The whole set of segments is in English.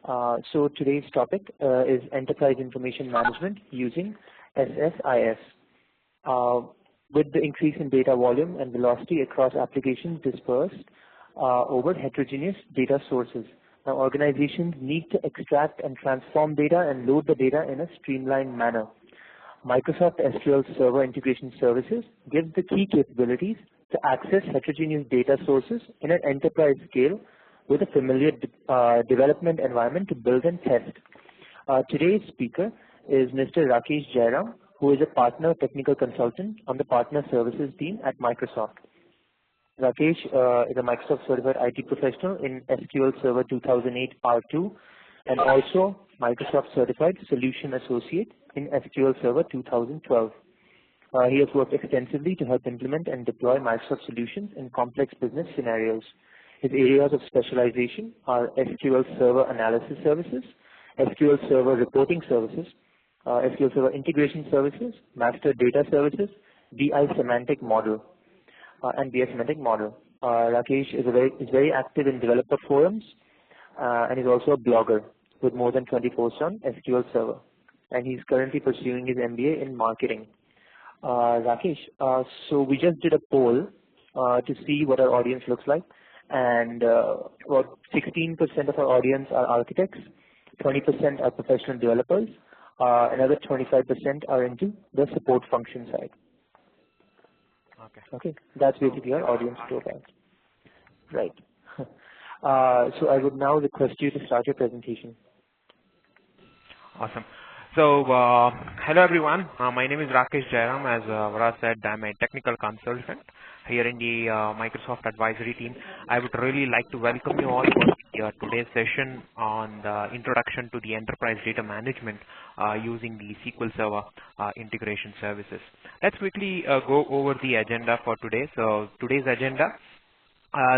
So today's topic is Enterprise Information Management using SSIS. With the increase in data volume and velocity across applications dispersed over heterogeneous data sources. Now, organizations need to extract and transform data and load the data in a streamlined manner. Microsoft SQL Server Integration Services gives the key capabilities to access heterogeneous data sources in an enterprise scale with a familiar development environment to build and test. Today's speaker is Mr. Rakesh Jairam, who is a partner technical consultant on the partner services team at Microsoft. Rakesh is a Microsoft certified IT professional in SQL Server 2008 R2 and also Microsoft certified solution associate in SQL Server 2012. He has worked extensively to help implement and deploy Microsoft solutions in complex business scenarios. His areas of specialization are SQL Server Analysis Services, SQL Server Reporting Services, SQL Server Integration Services, Master Data Services, BI Semantic Model, and BI Semantic Model. Rakesh is very active in developer forums, and he's also a blogger with more than 20 posts on SQL Server. And he's currently pursuing his MBA in marketing. Rakesh, so we just did a poll to see what our audience looks like, and about 16% of our audience are architects, 20% are professional developers, another 25% are into the support function side. Okay, that's basically our audience profile. Right. So I would now request you to start your presentation. Awesome. So, hello everyone. My name is Rakesh Jairam. As Vara said, I'm a technical consultant here in the Microsoft advisory team. I would really like to welcome you all for today's session on the introduction to the enterprise data management using the SQL Server integration services. Let's quickly go over the agenda for today. So, today's agenda.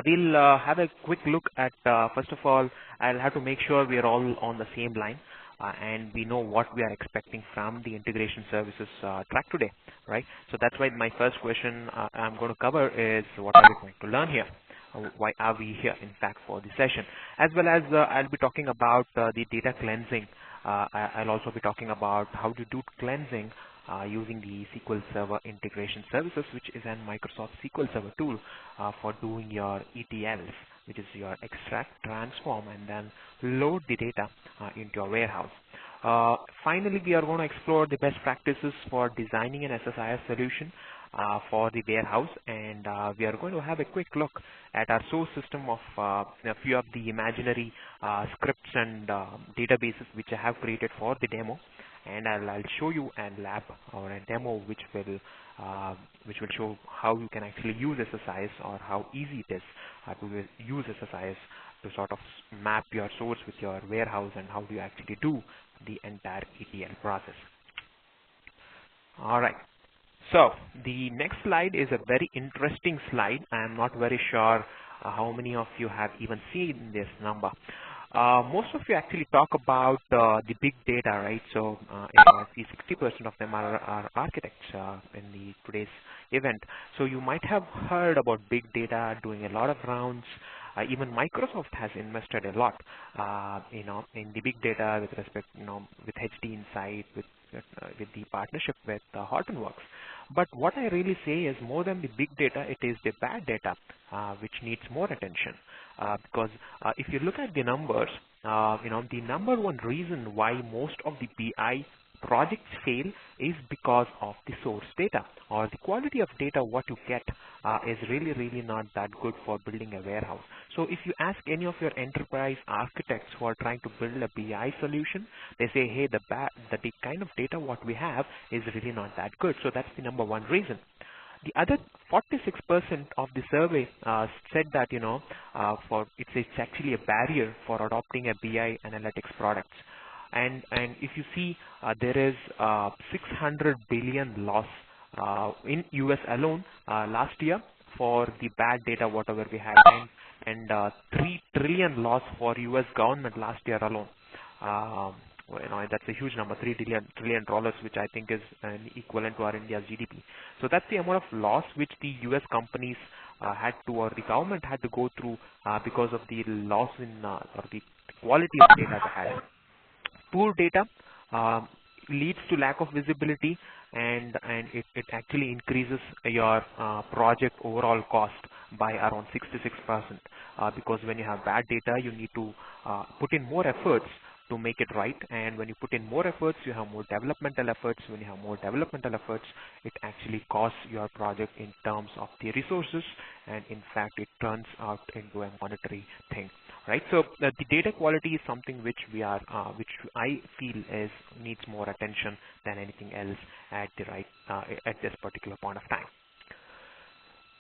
We'll have a quick look at, first of all, I'll have to make sure we are all on the same line. And we know what we are expecting from the integration services track today, right? So that's why my first question I'm going to cover is what are we going to learn here? Why are we here, in fact, for the session? As well as I'll be talking about the data cleansing. I'll also be talking about how to do cleansing using the SQL Server integration services, which is an Microsoft SQL Server tool for doing your ETLs, which is your extract, transform, and then load the data into your warehouse. Finally, we are going to explore the best practices for designing an SSIS solution for the warehouse, and we are going to have a quick look at our source system of a few of the imaginary scripts and databases which I have created for the demo. And I'll show you a lab or a demo which will show how you can actually use SSIS or how easy it is to use SSIS to sort of map your source with your warehouse and how do you actually do the entire ETL process. All right. So the next slide is a very interesting slide. I am not very sure how many of you have even seen this number. Most of you actually talk about the big data, right? So I see 60% of them are architects in today's event. So you might have heard about big data doing a lot of rounds. Even Microsoft has invested a lot, in the big data with respect, with HD Insight, with the partnership with Hortonworks. But what I really say is more than the big data, it is the bad data which needs more attention. Because if you look at the numbers, the number one reason why most of the BI projects fail is because of the source data, or the quality of data what you get is really not that good for building a warehouse. So if you ask any of your enterprise architects who are trying to build a BI solution, they say, hey, the kind of data what we have is really not that good. So that's the number one reason. The other 46% of the survey said that it's actually a barrier for adopting a BI analytics products. And if you see, there is 600 billion loss in US alone last year for the bad data whatever we had, and 3 trillion loss for US government last year alone. That's a huge number, $3 trillion, which I think is an equivalent to our India's GDP. So that's the amount of loss which the US companies had to, or the government had to go through because of the loss in or the quality of data they had. Poor data leads to lack of visibility, and it actually increases your project overall cost by around 66%, because when you have bad data, you need to put in more efforts to make it right, and when you put in more efforts, you have more developmental efforts. When you have more developmental efforts, it actually costs your project in terms of the resources, and in fact it turns out into a monetary thing, right? So the data quality is something which which I feel needs more attention than anything else at this particular point of time.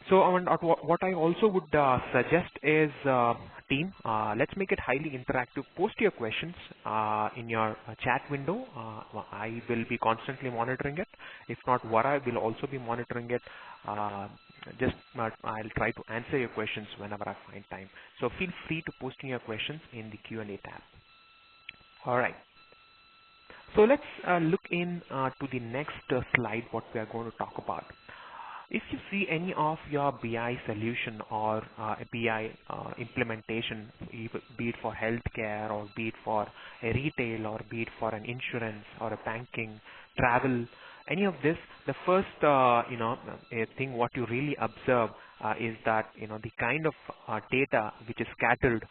So what I also would suggest is, team, let's make it highly interactive. Post your questions in your chat window. I will be constantly monitoring it. If not, Vara will also be monitoring it. I'll try to answer your questions whenever I find time. So feel free to post in your questions in the Q&A tab. All right. So let's look in to the next slide, what we are going to talk about. If you see any of your BI solution or a BI implementation, be it for healthcare or be it for a retail or be it for an insurance or a banking, travel, any of this, the first thing what you really observe is that the kind of data which is scattered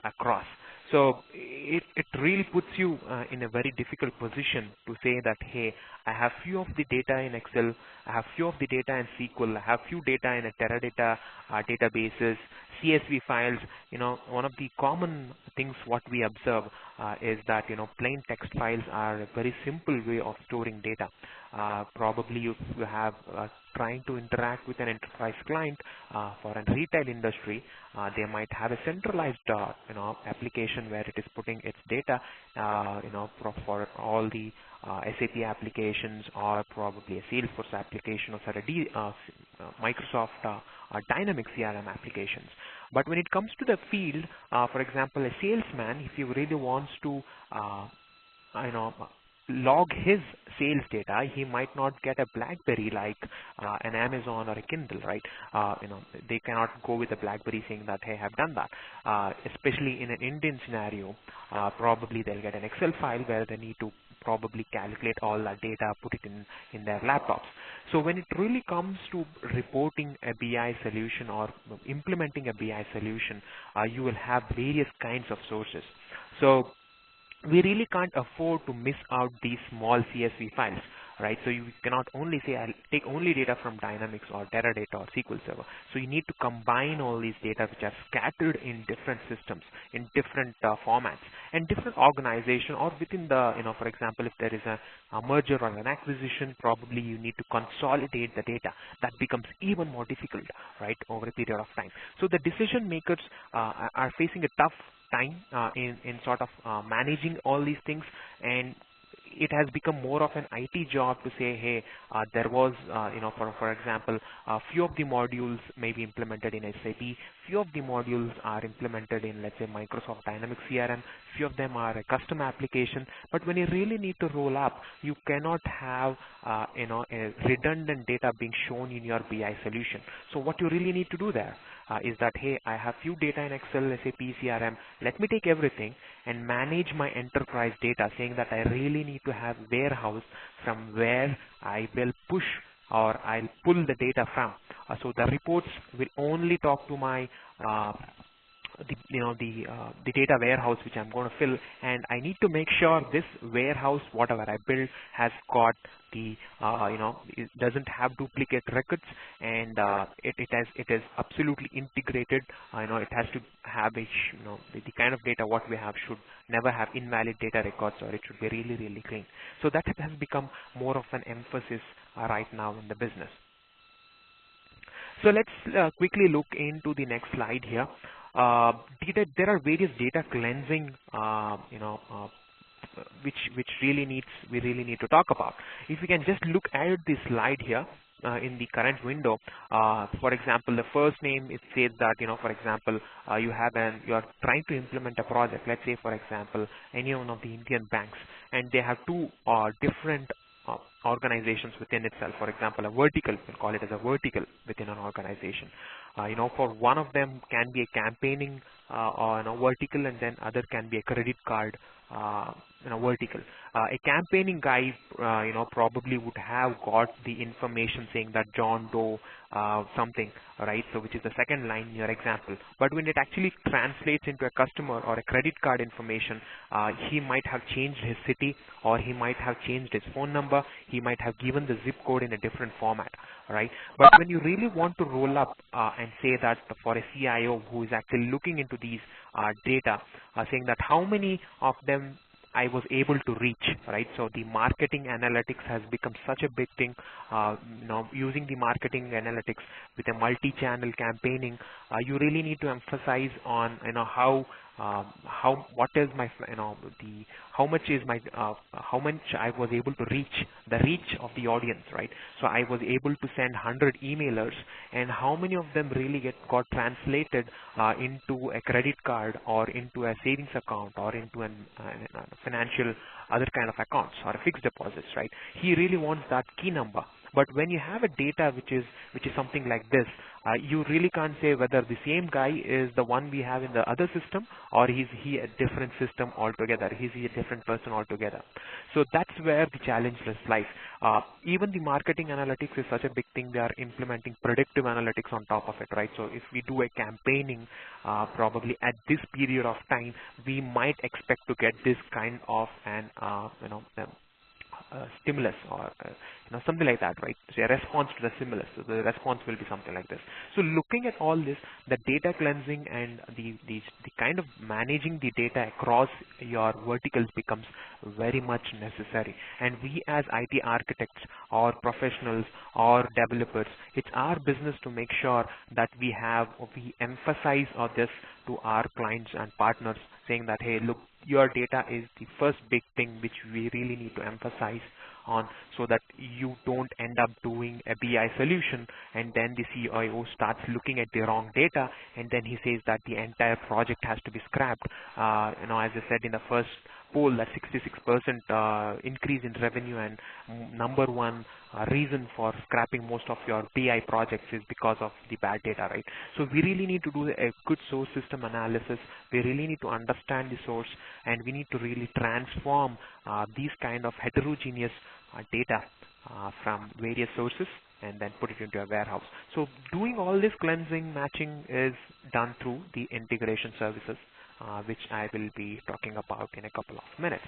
across. So it really puts you in a very difficult position to say that, hey, I have few of the data in Excel, I have few of the data in SQL, I have few data in a Teradata databases, CSV files. One of the common things what we observe is that plain text files are a very simple way of storing data. Probably if you have trying to interact with an enterprise client for a retail industry, they might have a centralized application where it is putting its data for all the SAP applications, or probably a Salesforce application, or Microsoft Dynamics CRM applications. But when it comes to the field, for example, a salesman, if he really wants to log his sales data, he might not get a BlackBerry like an Amazon or a Kindle, right? They cannot go with a BlackBerry saying that, hey, I've done that. Especially in an Indian scenario, probably they'll get an Excel file where they need to probably calculate all that data, put it in their laptops. So when it really comes to reporting a BI solution or implementing a BI solution, you will have various kinds of sources. So we really can't afford to miss out these small CSV files, right? So you cannot only say, I'll take only data from Dynamics or Teradata or SQL Server. So you need to combine all these data which are scattered in different systems, in different formats, and different organization, or within the, for example, if there is a merger or an acquisition, probably you need to consolidate the data. That becomes even more difficult, right, over a period of time. So the decision makers are facing a tough time in sort of managing all these things, and it has become more of an IT job to say, hey, there was, for example, a few of the modules may be implemented in SAP, few of the modules are implemented in, let's say, Microsoft Dynamics CRM, few of them are a custom application, but when you really need to roll up, you cannot have, a redundant data being shown in your BI solution. So what you really need to do there is that, hey, I have few data in Excel, SAP, CRM, let me take everything and manage my enterprise data, saying that I really need to have warehouse from where I will push or I'll pull the data from. So the reports will only talk to my the data warehouse which I'm going to fill, and I need to make sure this warehouse, whatever I build, has got the it doesn't have duplicate records, and it is absolutely integrated. It has to have a the kind of data what we have should never have invalid data records, or it should be really, really clean. So that has become more of an emphasis right now in the business. So let's quickly look into the next slide here. There are various data cleansing, which we really need to talk about. If we can just look at the slide here in the current window, for example, the first name, it says that for example, you are trying to implement a project. Let's say, for example, any one of the Indian banks, and they have two different organizations within itself. For example, a vertical, we'll call it as a vertical within an organization. For one of them can be a campaigning or vertical, and then other can be a credit card vertical. A campaigning guy, probably would have got the information saying that John Doe something, right? So which is the second line in your example. But when it actually translates into a customer or a credit card information, he might have changed his city, or he might have changed his phone number. He might have given the zip code in a different format, right? But when you really want to roll up and say that for a CIO who is actually looking into these data, saying that how many of them I was able to reach, right? So the marketing analytics has become such a big thing. Using the marketing analytics with a multi-channel campaigning, you really need to emphasize on how much I was able to reach, the reach of the audience, right? So I was able to send 100 emailers, and how many of them really got translated into a credit card or into a savings account or into a financial other kind of accounts or a fixed deposits, right? He really wants that key number. But when you have a data which is something like this, you really can't say whether the same guy is the one we have in the other system, or is he a different system altogether? Is he a different person altogether? So that's where the challenge lies. Even the marketing analytics is such a big thing. They are implementing predictive analytics on top of it, right? So if we do a campaigning, probably at this period of time, we might expect to get this kind of an stimulus or something like that, right? So a response to the stimulus. So the response will be something like this. So looking at all this, the data cleansing and the kind of managing the data across your verticals becomes very much necessary. And we as IT architects or professionals or developers, it's our business to make sure that we emphasize on this to our clients and partners, saying that, hey, look, your data is the first big thing which we really need to emphasize on, so that you don't end up doing a BI solution and then the CIO starts looking at the wrong data, and then he says that the entire project has to be scrapped. As I said in the first poll, that 66% increase in revenue, and number one reason for scrapping most of your BI projects is because of the bad data, right? So we really need to do a good source system analysis. We really need to understand the source, and we need to really transform these kind of heterogeneous data from various sources and then put it into a warehouse. So doing all this cleansing, matching is done through the integration services, which I will be talking about in a couple of minutes.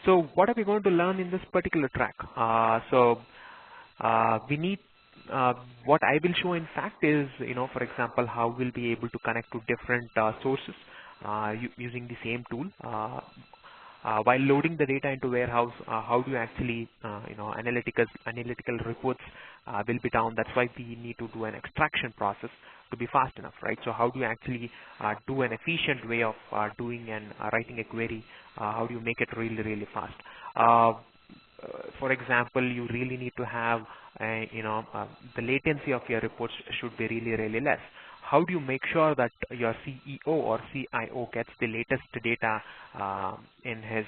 So what are we going to learn in this particular track? We need what I will show in fact is, for example, how we'll be able to connect to different sources using the same tool. While loading the data into warehouse, how do you actually, analytical reports will be down. That's why we need to do an extraction process to be fast enough, right? So how do you actually do an efficient way of doing and writing a query? How do you make it really, really fast? For example, you really need to have, the latency of your reports should be really, really less. How do you make sure that your CEO or CIO gets the latest data in his,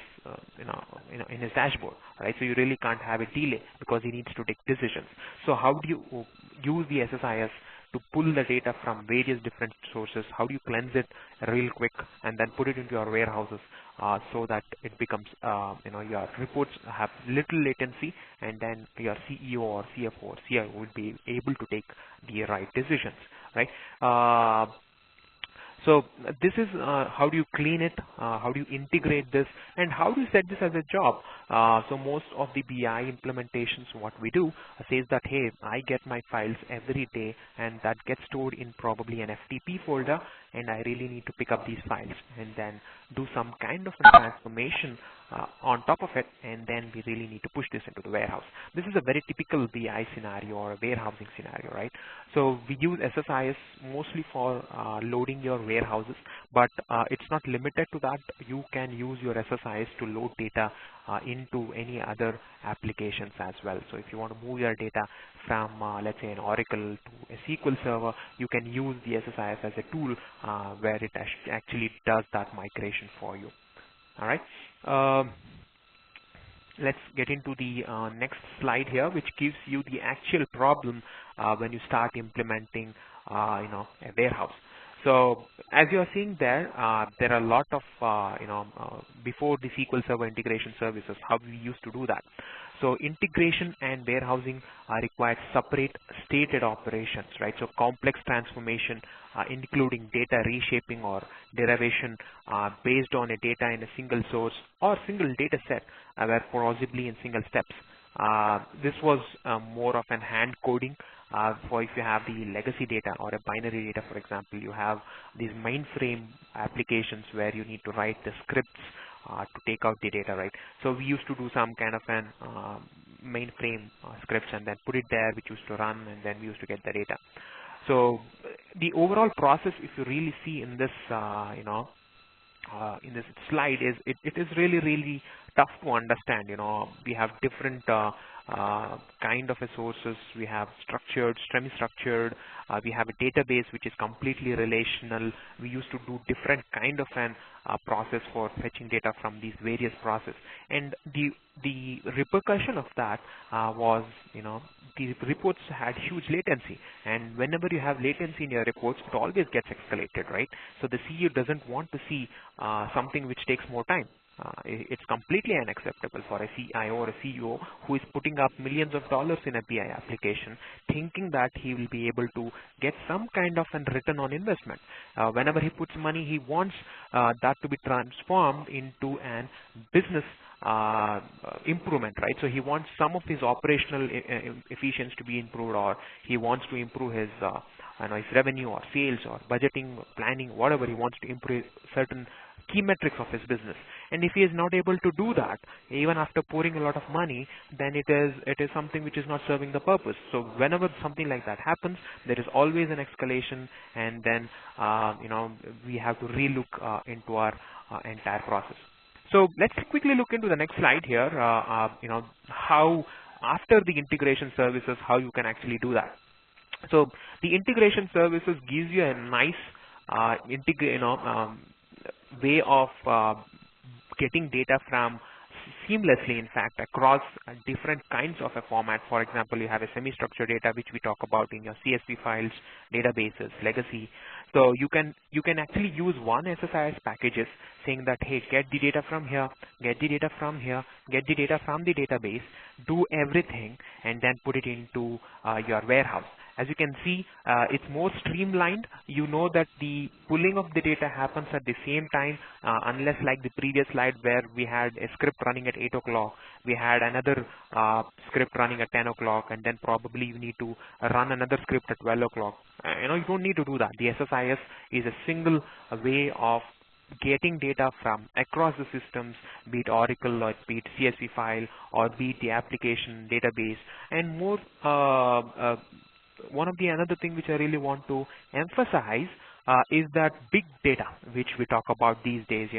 in his dashboard, right? So you really can't have a delay because he needs to take decisions. So how do you use the SSIS to pull the data from various different sources? How do you cleanse it real quick and then put it into your warehouses so that it becomes, your reports have little latency, and then your CEO or CFO or CIO will be able to take the right decisions, right? So this is how do you clean it, how do you integrate this, and how do you set this as a job? So most of the BI implementations, what we do says that, hey, I get my files every day, and that gets stored in probably an FTP folder, and I really need to pick up these files and then do some kind of a transformation on top of it, and then we really need to push this into the warehouse. This is a very typical BI scenario or a warehousing scenario, right? So we use SSIS mostly for loading your warehouses, but it's not limited to that. You can use your SSIS to load data into any other applications as well. So if you want to move your data from, let's say, an Oracle to a SQL server, you can use the SSIS as a tool where it actually does that migration for you. All right. let's get into the next slide here, which gives you the actual problem when you start implementing, a warehouse. So as you are seeing there, there are a lot of, before the SQL Server integration services, how we used to do that. So integration and warehousing require separate stated operations, right? So complex transformation, including data reshaping or derivation based on a data in a single source or single data set, were possibly in single steps. This was more of an hand coding for if you have the legacy data or a binary data, for example. You have these mainframe applications where you need to write the scripts to take out the data, right? So we used to do some kind of an mainframe scripts and then put it there, which used to run, and then we used to get the data. So the overall process, if you really see in this, in this slide, is it is really tough to understand. We have different kind of a sources. We have structured, semi-structured. We have a database which is completely relational. We used to do different kind of an process for fetching data from these various processes, and the repercussion of that was, the reports had huge latency, and whenever you have latency in your reports, it always gets escalated, right? So the CEO doesn't want to see something which takes more time. It's completely unacceptable for a CIO or a CEO who is putting up millions of dollars in a BI application, thinking that he will be able to get some kind of a return on investment. Whenever he puts money, he wants that to be transformed into an business improvement, right? So he wants some of his operational efficiency to be improved, or he wants to improve his his revenue or sales or budgeting, planning, whatever. He wants to improve certain key metrics of his business. And if he is not able to do that, even after pouring a lot of money, then it is something which is not serving the purpose. So whenever something like that happens, there is always an escalation, and then we have to relook into our entire process. So let's quickly look into the next slide here. How after the integration services, how you can actually do that. So the integration services gives you a nice way of getting data from seamlessly, in fact, across different kinds of a format. For example, you have a semi-structured data, which we talk about in your CSV files, databases, legacy. So you can actually use one SSIS packages saying that, hey, get the data from here, get the data from here, get the data from the database, do everything, and then put it into your warehouse. As you can see, it's more streamlined. You know that the pulling of the data happens at the same time, unless like the previous slide where we had a script running at 8 o'clock, we had another script running at 10 o'clock, and then probably you need to run another script at 12 o'clock. You don't need to do that. The SSIS is a single way of getting data from across the systems, be it Oracle or be it CSV file or be it the application database, and more. One of the another thing which I really want to emphasize is that big data, which we talk about these days.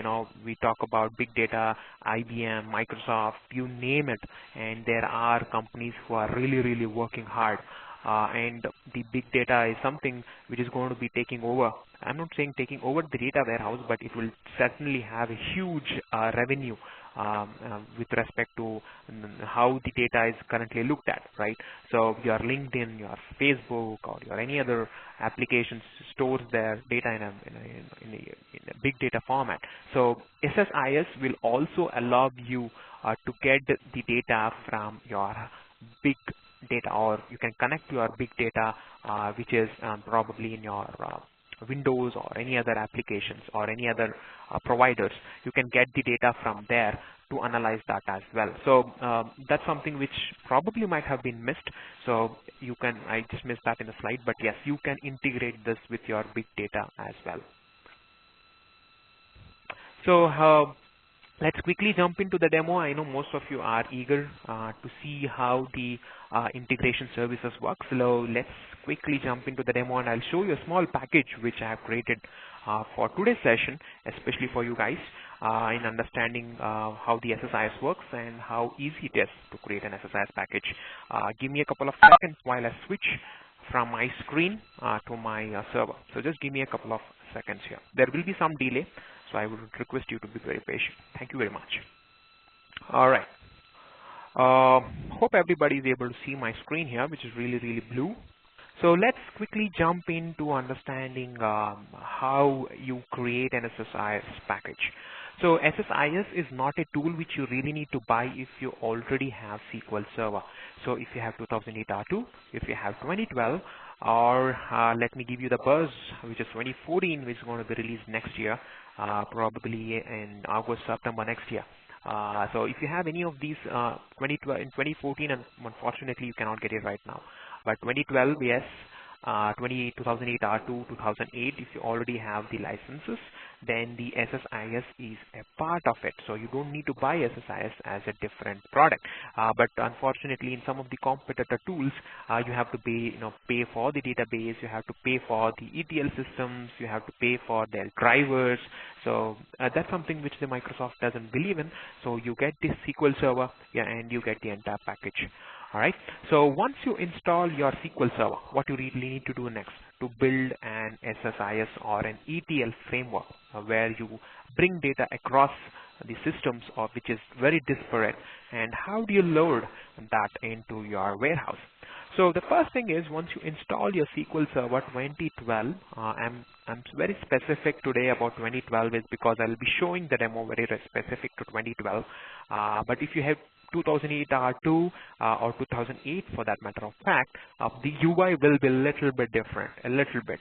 We talk about big data, IBM, Microsoft, you name it, and there are companies who are really working hard. And the big data is something which is going to be taking over. I'm not saying taking over the data warehouse, but it will certainly have a huge revenue with respect to how the data is currently looked at, right? So your LinkedIn, your Facebook, or your any other applications stores their data in a big data format. So SSIS will also allow you to get the data from your big data, or you can connect to your big data, which is probably in your Windows or any other applications or any other providers. You can get the data from there to analyze that as well. So that's something which probably might have been missed. So I just missed that in the slide, but yes, you can integrate this with your big data as well. So let's quickly jump into the demo. I know most of you are eager to see how the integration services work. So let's quickly jump into the demo, and I'll show you a small package which I have created for today's session, especially for you guys in understanding how the SSIS works and how easy it is to create an SSIS package. Give me a couple of seconds while I switch from my screen to my server. So just give me a couple of seconds here. There will be some delay, so I would request you to be very patient. Thank you very much. All right. Hope everybody is able to see my screen here, which is really blue. So let's quickly jump into understanding how you create an SSIS package. So SSIS is not a tool which you really need to buy if you already have SQL Server. So if you have 2008 R2, if you have 2012, or let me give you the buzz, which is 2014, which is going to be released next year, probably in August, September next year. So if you have any of these 2012 in 2014, and unfortunately you cannot get it right now, but 2012, yes, 2008 R2, 2008, if you already have the licenses, then the SSIS is a part of it. So you don't need to buy SSIS as a different product. But unfortunately, in some of the competitor tools, you have to pay for the database, you have to pay for the ETL systems, you have to pay for their drivers. So that's something which the Microsoft doesn't believe in. So you get this SQL Server, yeah, and you get the entire package. All right. So once you install your SQL Server, what you really need to do next to build an SSIS or an ETL framework where you bring data across the systems which is very disparate, and how do you load that into your warehouse? So the first thing is, once you install your SQL Server 2012, I'm very specific today about 2012 is because I'll be showing the demo very specific to 2012. But if you have 2008 R2 or 2008 for that matter of fact, the UI will be a little bit different, a little bit.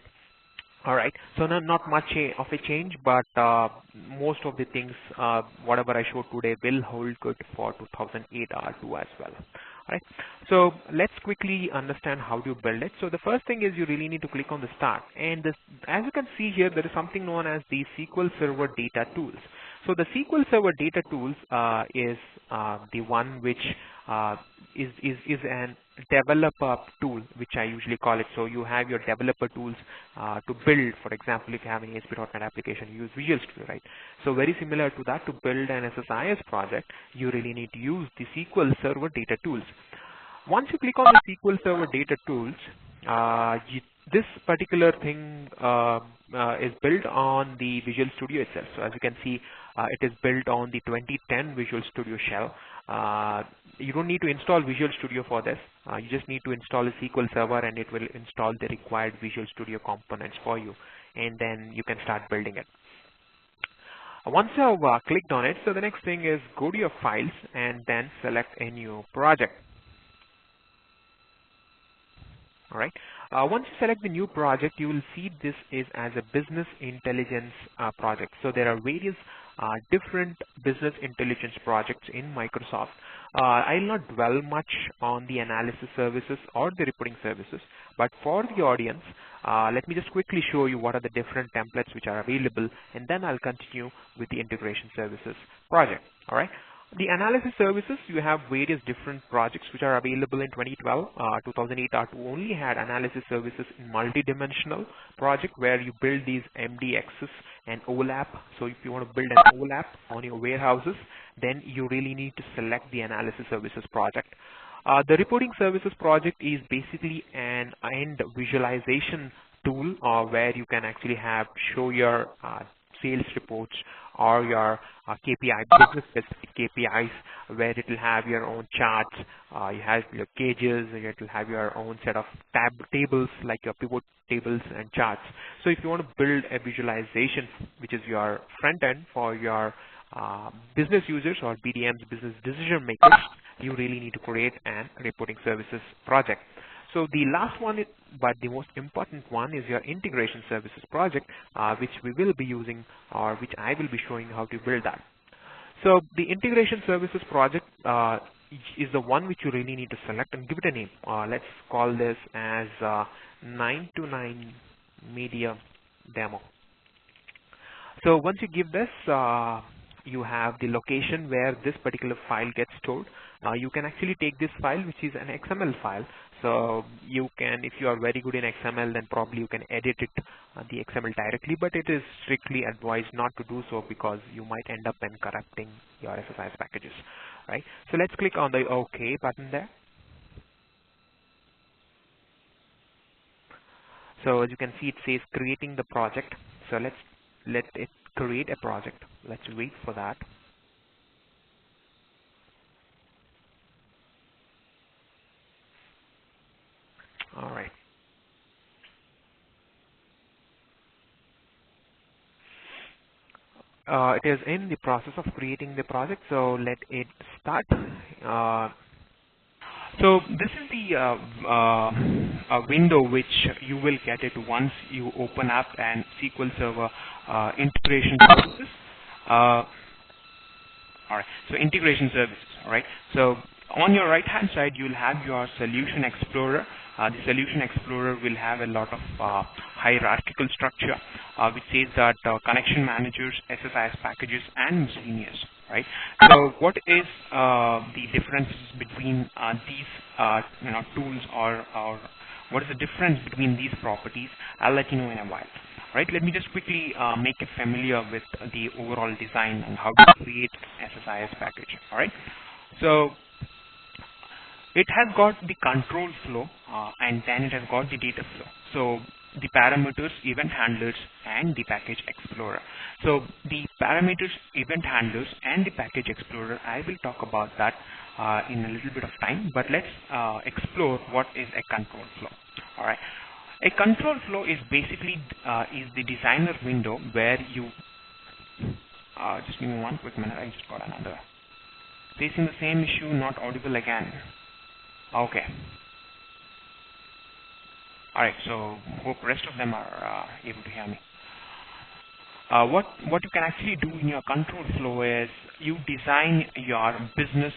All right, so not much of a change, but most of the things, whatever I showed today, will hold good for 2008 R2 as well. All right, so let's quickly understand how to build it. So the first thing is you really need to click on the start, and as you can see here, there is something known as the SQL Server Data Tools. So the SQL Server Data Tools is the one which is an developer tool, which I usually call it. So you have your developer tools to build. For example, if you have an ASP.NET application, you use Visual Studio, right? So very similar to that, to build an SSIS project, you really need to use the SQL Server Data Tools. Once you click on the SQL Server Data Tools, this particular thing is built on the Visual Studio itself. So as you can see, it is built on the 2010 Visual Studio shell. You don't need to install Visual Studio for this. You just need to install a SQL Server, and it will install the required Visual Studio components for you, and then you can start building it. Once you have clicked on it, so the next thing is go to your files and then select a new project. All right. Once you select the new project, you will see this is as a business intelligence project. So there are various different business intelligence projects in Microsoft. I'll not dwell much on the analysis services or the reporting services, but for the audience, let me just quickly show you what are the different templates which are available, and then I'll continue with the integration services project. All right. The analysis services, you have various different projects which are available in 2012. 2008 R2 only had analysis services in multi-dimensional project where you build these MDXs and OLAP. So if you want to build an OLAP on your warehouses, then you really need to select the analysis services project. The reporting services project is basically an end visualization tool where you can actually show your sales reports or your KPI, business specific KPIs, where it will have your own charts, you have your gauges, it will have your own set of tables like your pivot tables and charts. So if you want to build a visualization, which is your front end for your business users or BDMs, business decision makers, you really need to create an reporting services project. So the last one, but the most important one, is your integration services project, which we will be using, or which I will be showing how to build that. So the integration services project is the one which you really need to select and give it a name. Let's call this as 929 Media Demo. So once you give this, you have the location where this particular file gets stored. You can actually take this file, which is an XML file. So you can, if you are very good in XML, then probably you can edit it, the XML directly, but it is strictly advised not to do so because you might end up corrupting your SSIS packages, right? So let's click on the OK button there. So as you can see, it says creating the project. So let it create a project. Let's wait for that. it is in the process of creating the project, so let it start. So this is the a window which you will get it once you open up an SQL Server integration services. All right, so integration services. All right, so on your right hand side you'll have your Solution Explorer. The Solution Explorer will have a lot of hierarchical structure, which says that connection managers, SSIS packages, and miscellaneous. Right. So what is the difference between these tools, or what is the difference between these properties? I'll let you know in a while. Right. Let me just quickly make it familiar with the overall design and how to create SSIS package. All right. So it has got the control flow, and then it has got the data flow. So the parameters, event handlers, and the package explorer. So the parameters, event handlers, and the package explorer, I will talk about that in a little bit of time, but let's explore what is a control flow. All right. A control flow is basically is the designer window where you just give me one quick minute. I just got another. Facing the same issue, not audible again. Okay. All right. So hope rest of them are able to hear me. What you can actually do in your control flow is you design your business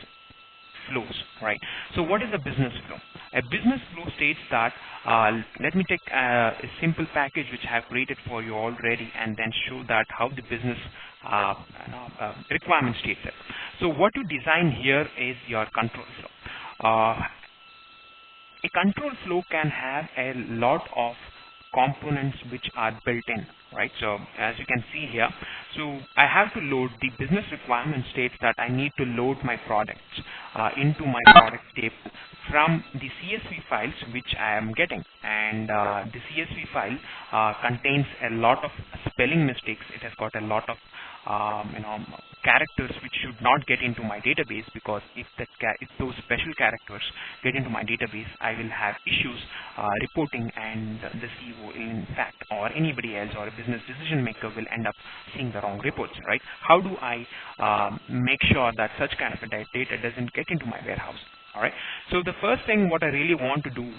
flows, right? So what is a business flow? A business flow states that, let me take a simple package which I have created for you already and then show that how the business requirement states it. So what you design here is your control flow. A control flow can have a lot of components which are built in, right? So as you can see here, so I have to load the business requirement states that I need to load my products into my product table from the CSV files which I am getting, and the CSV file contains a lot of spelling mistakes. It has got a lot of characters which should not get into my database, because if those special characters get into my database, I will have issues reporting, and the CEO in fact, or anybody else, or a business decision maker will end up seeing the wrong reports, right? How do I make sure that such kind of a data doesn't get into my warehouse? All right. So the first thing what I really want to do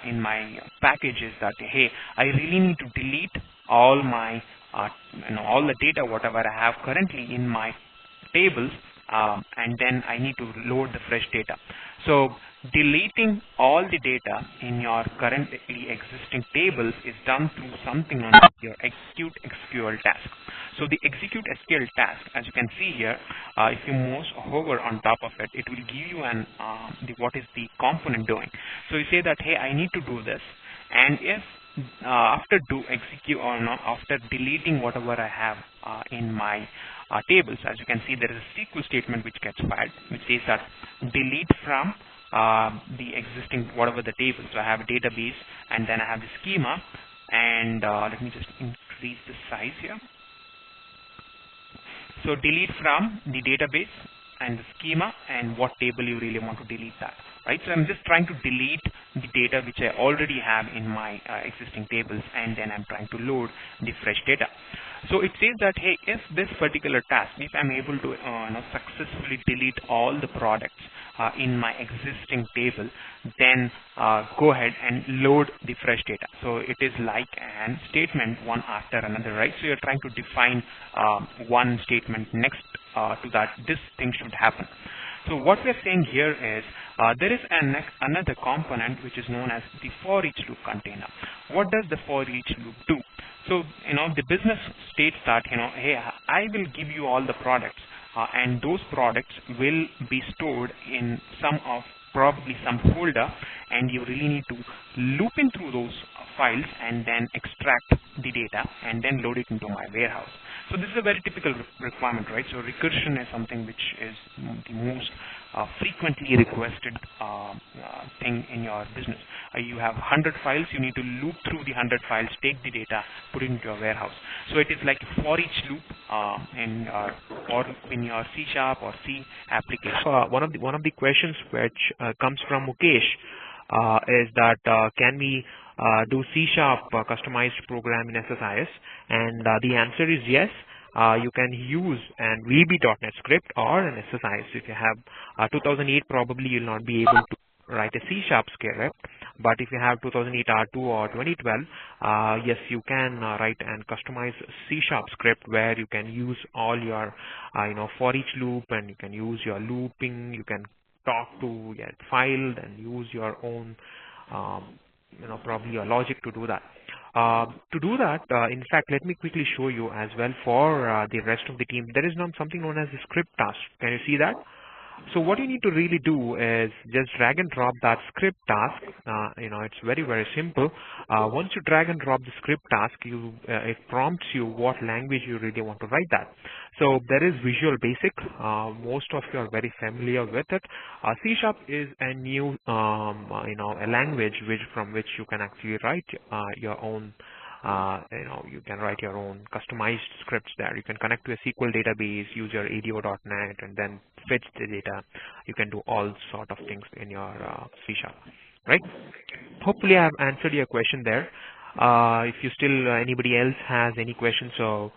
in my package is that, hey, I really need to delete all my all the data whatever I have currently in my tables, and then I need to load the fresh data. So deleting all the data in your currently existing tables is done through something known as your execute SQL task. So the execute SQL task, as you can see here, if you mouse hover on top of it, it will give you an what is the component doing. So you say that, hey, I need to do this, and if after execute or not, after deleting whatever I have in my tables, as you can see, there is a SQL statement which gets fired, which says that delete from the existing whatever the table. So I have a database, and then I have the schema, and let me just increase the size here. So delete from the database and the schema, and what table you really want to delete that, right? So I'm just trying to delete the data which I already have in my existing tables, and then I'm trying to load the fresh data. So it says that, hey, if this particular task, if I'm able to successfully delete all the products in my existing table, then go ahead and load the fresh data. So it is like an statement one after another, right? So you're trying to define one statement next to that this thing should happen. So what we're saying here is there is another component which is known as the for each loop container. What does the for each loop do? So the business states that hey, I will give you all the products, and those products will be stored in probably some folder, and you really need to loop in through those files and then extract the data and then load it into my warehouse. So this is a very typical requirement, right? So recursion is something which is the most frequently requested thing in your business. You have 100 files, you need to loop through the 100 files, take the data, put it into your warehouse. So it is like a for each loop or in your C# or C application. One of the questions which comes from Mukesh is that can we do C# customized program in SSIS? And the answer is yes. you can use an VB.NET script or an SSIS. If you have 2008, probably you'll not be able to write a C# script, but if you have 2008 R2 or 2012, yes, you can write and customize C# script where you can use all your for each loop, and you can use your looping, you can talk to your file and use your own probably your logic to do that. To do that, in fact, let me quickly show you as well for the rest of the team. There is something known as the script task. Can you see that? So what you need to really do is just drag and drop that script task. It's very, very simple. Once you drag and drop the script task, it prompts you what language you really want to write that. So there is Visual Basic. Most of you are very familiar with it. C# is a new, a language from which you can actually write your own. You can write your own customized scripts there. You can connect to a SQL database, use your ADO.NET, and then fetch the data. You can do all sort of things in your C#, right? Hopefully, I have answered your question there. If you still anybody else has any questions, so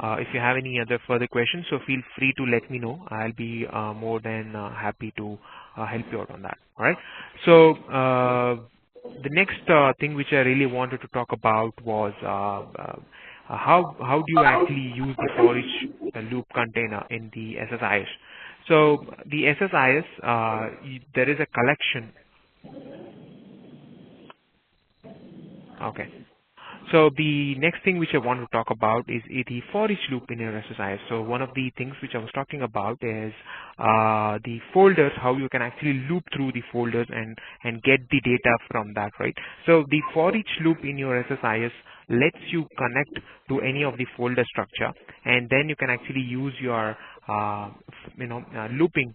if you have any other further questions, so feel free to let me know. I'll be more than happy to help you out on that. All right. So the next thing which I really wanted to talk about was how do you actually use the for each loop container in the SSIS. So the SSIS, there is a collection. Okay. So the next thing which I want to talk about is the for each loop in your SSIS. So one of the things which I was talking about is the folders, how you can actually loop through the folders and get the data from that, right? So the for each loop in your SSIS lets you connect to any of the folder structure, and then you can actually use your looping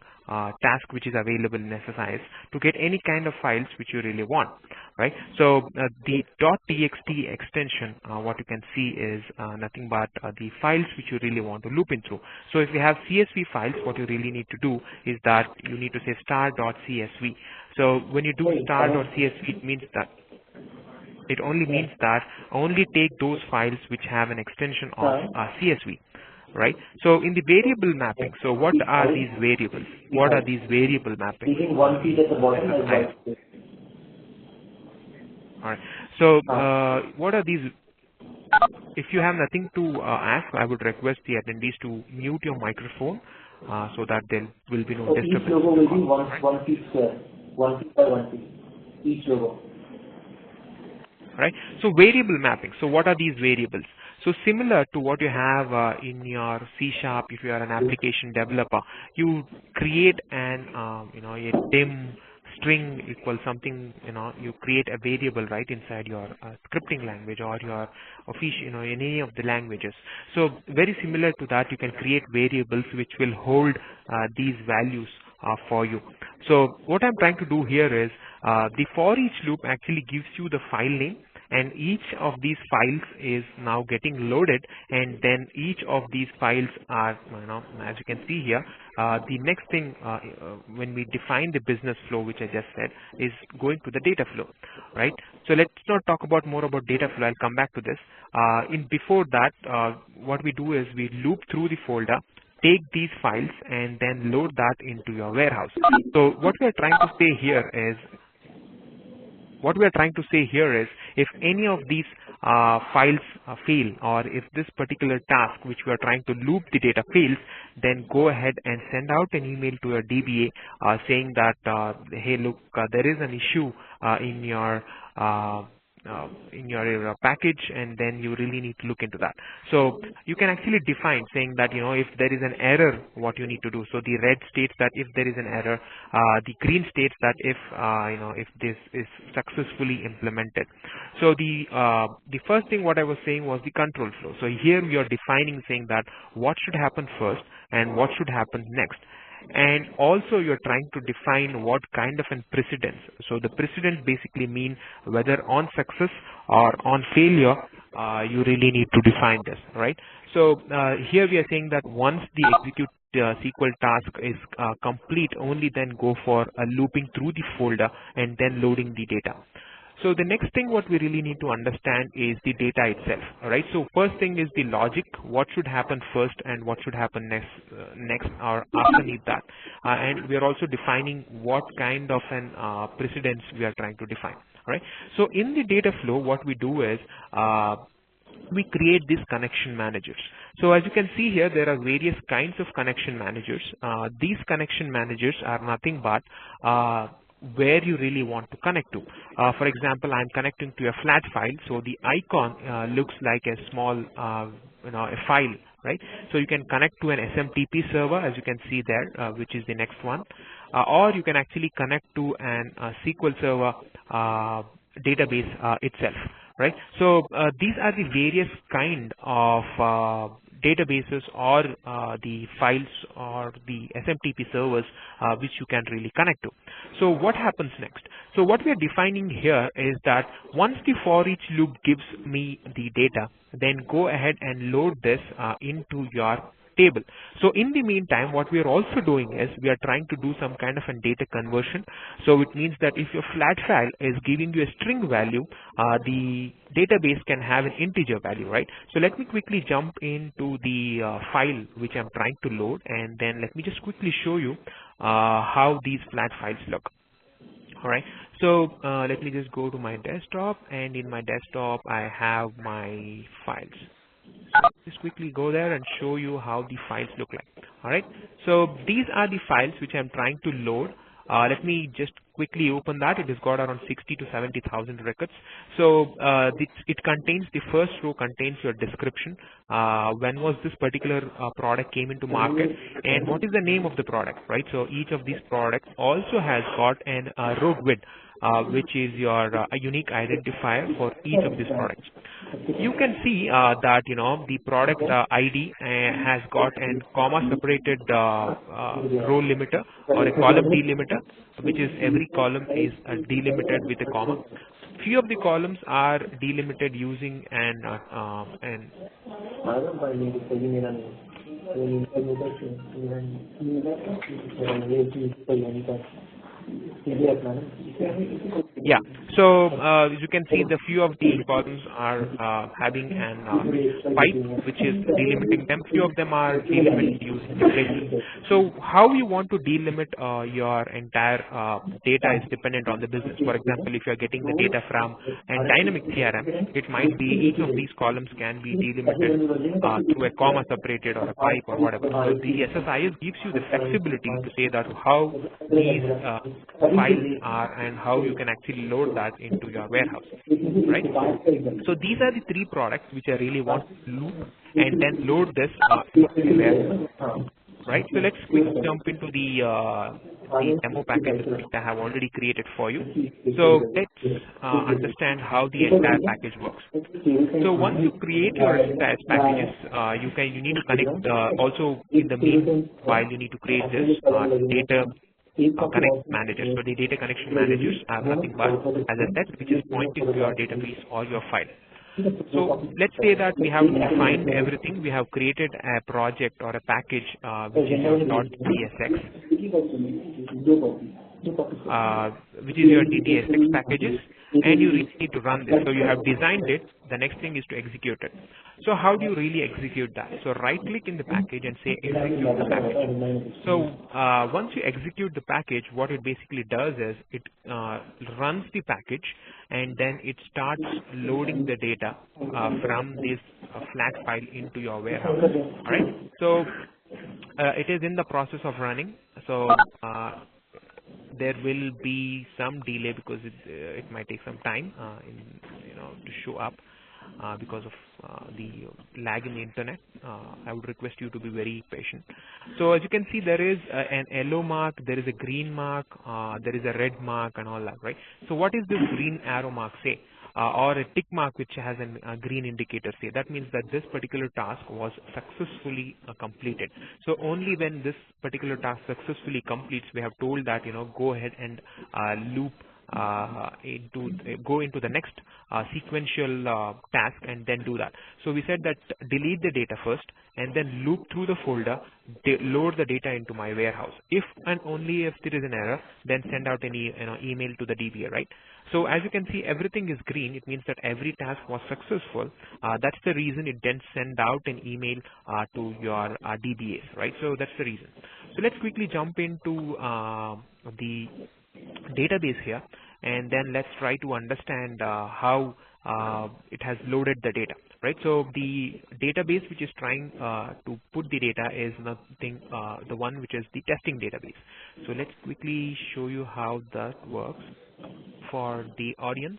task which is available in SSIS to get any kind of files which you really want, right? So the .txt extension, what you can see is nothing but the files which you really want to loop in through. So if you have CSV files, what you really need to do is that you need to say star.csv. So when you do star.csv, it means that it only means that only take those files which have an extension of CSV, right? So in the variable mapping, so what are these variables? What are these variable mappings? One feed at the bottom. All right. So what are these? If you have nothing to ask, I would request the attendees to mute your microphone so that there will be no disturbance. Each logo will be one feet square, 1 feet by 1 feet, each logo. Right. So variable mapping. So what are these variables? So similar to what you have in your C#, if you are an application developer, you create an a dim string equals something, you create a variable right inside your scripting language or your official, in any of the languages. So very similar to that, you can create variables which will hold these values for you. So what I'm trying to do here is the for each loop actually gives you the file name, and each of these files is now getting loaded, and then each of these files are, as you can see here, the next thing when we define the business flow, which I just said, is going to the data flow, right? So let's not talk about more about data flow. I'll come back to this. Before that, what we do is we loop through the folder, take these files, and then load that into your warehouse. So what we are trying to say here is, if any of these files fail, or if this particular task which we are trying to loop the data fails, then go ahead and send out an email to your DBA saying that, hey, look, there is an issue in your package, and then you really need to look into that. So you can actually define saying that, if there is an error, what you need to do. So the red states that if there is an error, the green states that if this is successfully implemented. So the first thing what I was saying was the control flow. So here we are defining saying that what should happen first and what should happen next. And also you're trying to define what kind of an precedence. So the precedence basically mean whether on success or on failure, you really need to define this, right? So here we are saying that once the execute SQL task is complete, only then go for looping through the folder and then loading the data. So the next thing what we really need to understand is the data itself. All right. So first thing is the logic. What should happen first and what should happen next or underneath that. And we are also defining what kind of an precedence we are trying to define. All right. So in the data flow, what we do is we create these connection managers. So as you can see here, there are various kinds of connection managers. These connection managers are nothing but where you really want to connect to. For example, I'm connecting to a flat file, so the icon looks like a small, a file, right? So you can connect to an SMTP server, as you can see there, which is the next one, or you can actually connect to an SQL server database itself. Right. So these are the various kind of databases or the files or the SMTP servers which you can really connect to. So what happens next? So what we are defining here is that once the for each loop gives me the data, then go ahead and load this into your table. So in the meantime, what we are also doing is we are trying to do some kind of a data conversion. So it means that if your flat file is giving you a string value, the database can have an integer value, right? So let me quickly jump into the file which I'm trying to load, and then let me just quickly show you how these flat files look. All right. So let me just go to my desktop, and in my desktop I have my files. Just quickly go there and show you how the files look like. All right. So these are the files which I'm trying to load. Let me just quickly open that. It has got around 60 to 70,000 records. So it contains, the first row contains your description. When was this particular product came into market, and what is the name of the product, right? So each of these products also has got an row grid, which is your a unique identifier for each of these products. You can see that the product ID has got an comma separated row limiter or a column delimiter, which is every column is delimited with a comma. Few of the columns are delimited using an yeah. So as you can see, the few of the columns are having an pipe which is delimiting them. Few of them are delimited using braces. So how you want to delimit your entire data is dependent on the business. For example, if you are getting the data from a dynamic CRM, it might be each of these columns can be delimited through a comma separated or a pipe or whatever. So the SSIS gives you the flexibility to say that how these files are and how you can actually load that into your warehouse, right? So these are the three products which I really want to loop and then load this into the warehouse, right? So let's quickly jump into the demo package which I have already created for you. So let's understand how the entire package works. So once you create your SSIS packages, you need to connect also in the meanwhile you need to create this data connection managers. So the data connection managers are nothing but, as I said, which is pointing to your database or your file. So let's say that we have defined everything. We have created a project or a package which is your .dsx, which is your DTSX packages, and you really need to run this. So you have designed it. The next thing is to execute it. So how do you really execute that? So right click in the package and say execute the package. So once you execute the package, what it basically does is it runs the package, and then it starts loading the data from this flat file into your warehouse. All right. So it is in the process of running. So there will be some delay because it might take some time to show up because of the lag in the internet. I would request you to be very patient. So as you can see, there is an yellow mark, there is a green mark, there is a red mark and all that, right? So what is this green arrow mark say? Or a tick mark which has a green indicator say? That means that this particular task was successfully completed. So only when this particular task successfully completes, we have told that go ahead and loop go into the next sequential task and then do that. So we said that delete the data first and then loop through the folder, load the data into my warehouse. If and only if there is an error, then send out an email to the DBA, right? So as you can see, everything is green. It means that every task was successful. That's the reason it then send out an email to your DBAs, right? So that's the reason. So let's quickly jump into the database here, and then let's try to understand how it has loaded the data, right? So the database which is trying to put the data is nothing, the one which is the testing database. So let's quickly show you how that works for the audience.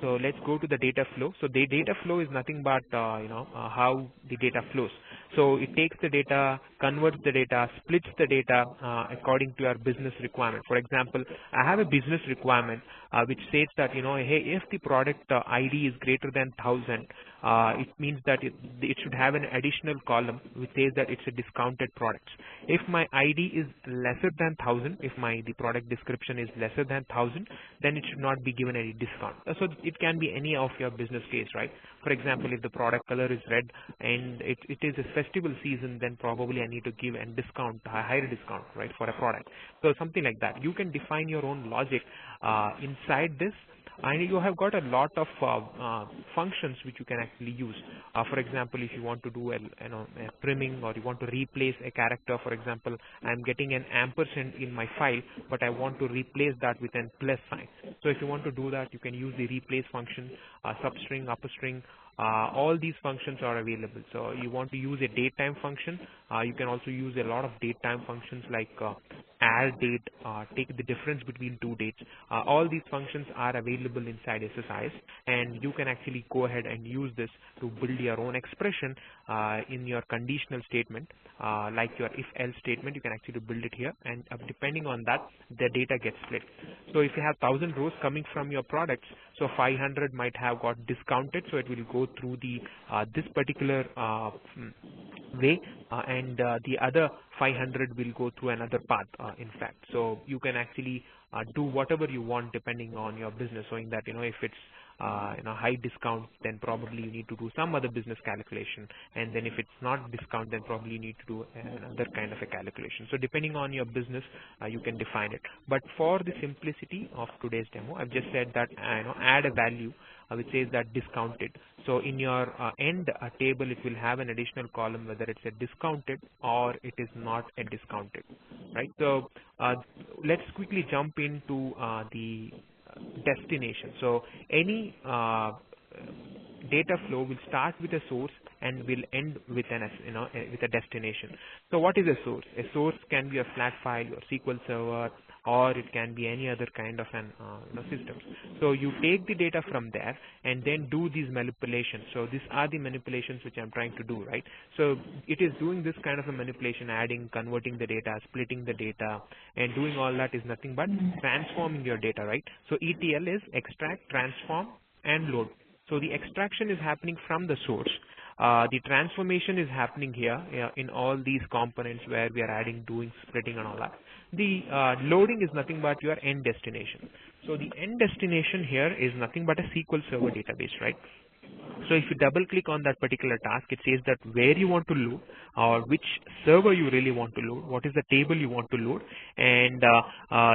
So let's go to the data flow. So the data flow is nothing but how the data flows. So it takes the data, converts the data, splits the data according to your business requirement. For example, I have a business requirement which says that hey, if the product ID is greater than 1,000, it means that it should have an additional column which says that it's a discounted product. If my ID is lesser than 1,000, if the product description is lesser than 1,000, then it should not be given any discount. So it can be any of your business case, right? For example, if the product color is red and it is a festival season, then probably I need to give a discount, a higher discount, right, for a product. So something like that. You can define your own logic inside this. And you have got a lot of functions which you can actually use. For example, if you want to do a priming, or you want to replace a character, for example, I'm getting an ampersand in my file, but I want to replace that with a plus sign. So if you want to do that, you can use the replace function, substring, upper string. All these functions are available. So you want to use a datetime function. You can also use a lot of datetime functions like add date, take the difference between two dates. All these functions are available inside SSIS, and you can actually go ahead and use this to build your own expression in your conditional statement, like your if-else statement. You can actually build it here, and depending on that, the data gets split. So if you have 1,000 rows coming from your products, so 500 might have got discounted, so it will go through the this particular way, and the other 500 will go through another path, in fact. So you can actually do whatever you want depending on your business, showing that if it's high discount, then probably you need to do some other business calculation, and then if it's not discount, then probably you need to do another kind of a calculation. So depending on your business, you can define it. But for the simplicity of today's demo, I've just said that add a value which says that discounted. So in your end table, it will have an additional column whether it's a discounted or it is not a discounted, right? So let's quickly jump into the destination. So any data flow will start with a source and will end with with a destination. So what is a source? A source can be a flat file or SQL Server, or it can be any other kind of an system. So you take the data from there and then do these manipulations. So these are the manipulations which I'm trying to do, right? So it is doing this kind of a manipulation, adding, converting the data, splitting the data, and doing all that is nothing but transforming your data, right? So ETL is extract, transform, and load. So the extraction is happening from the source. The transformation is happening here in all these components where we are adding, doing, splitting, and all that. The loading is nothing but your end destination. So the end destination here is nothing but a SQL Server database, right? So if you double click on that particular task, it says that where you want to load, or which server you really want to load, what is the table you want to load, and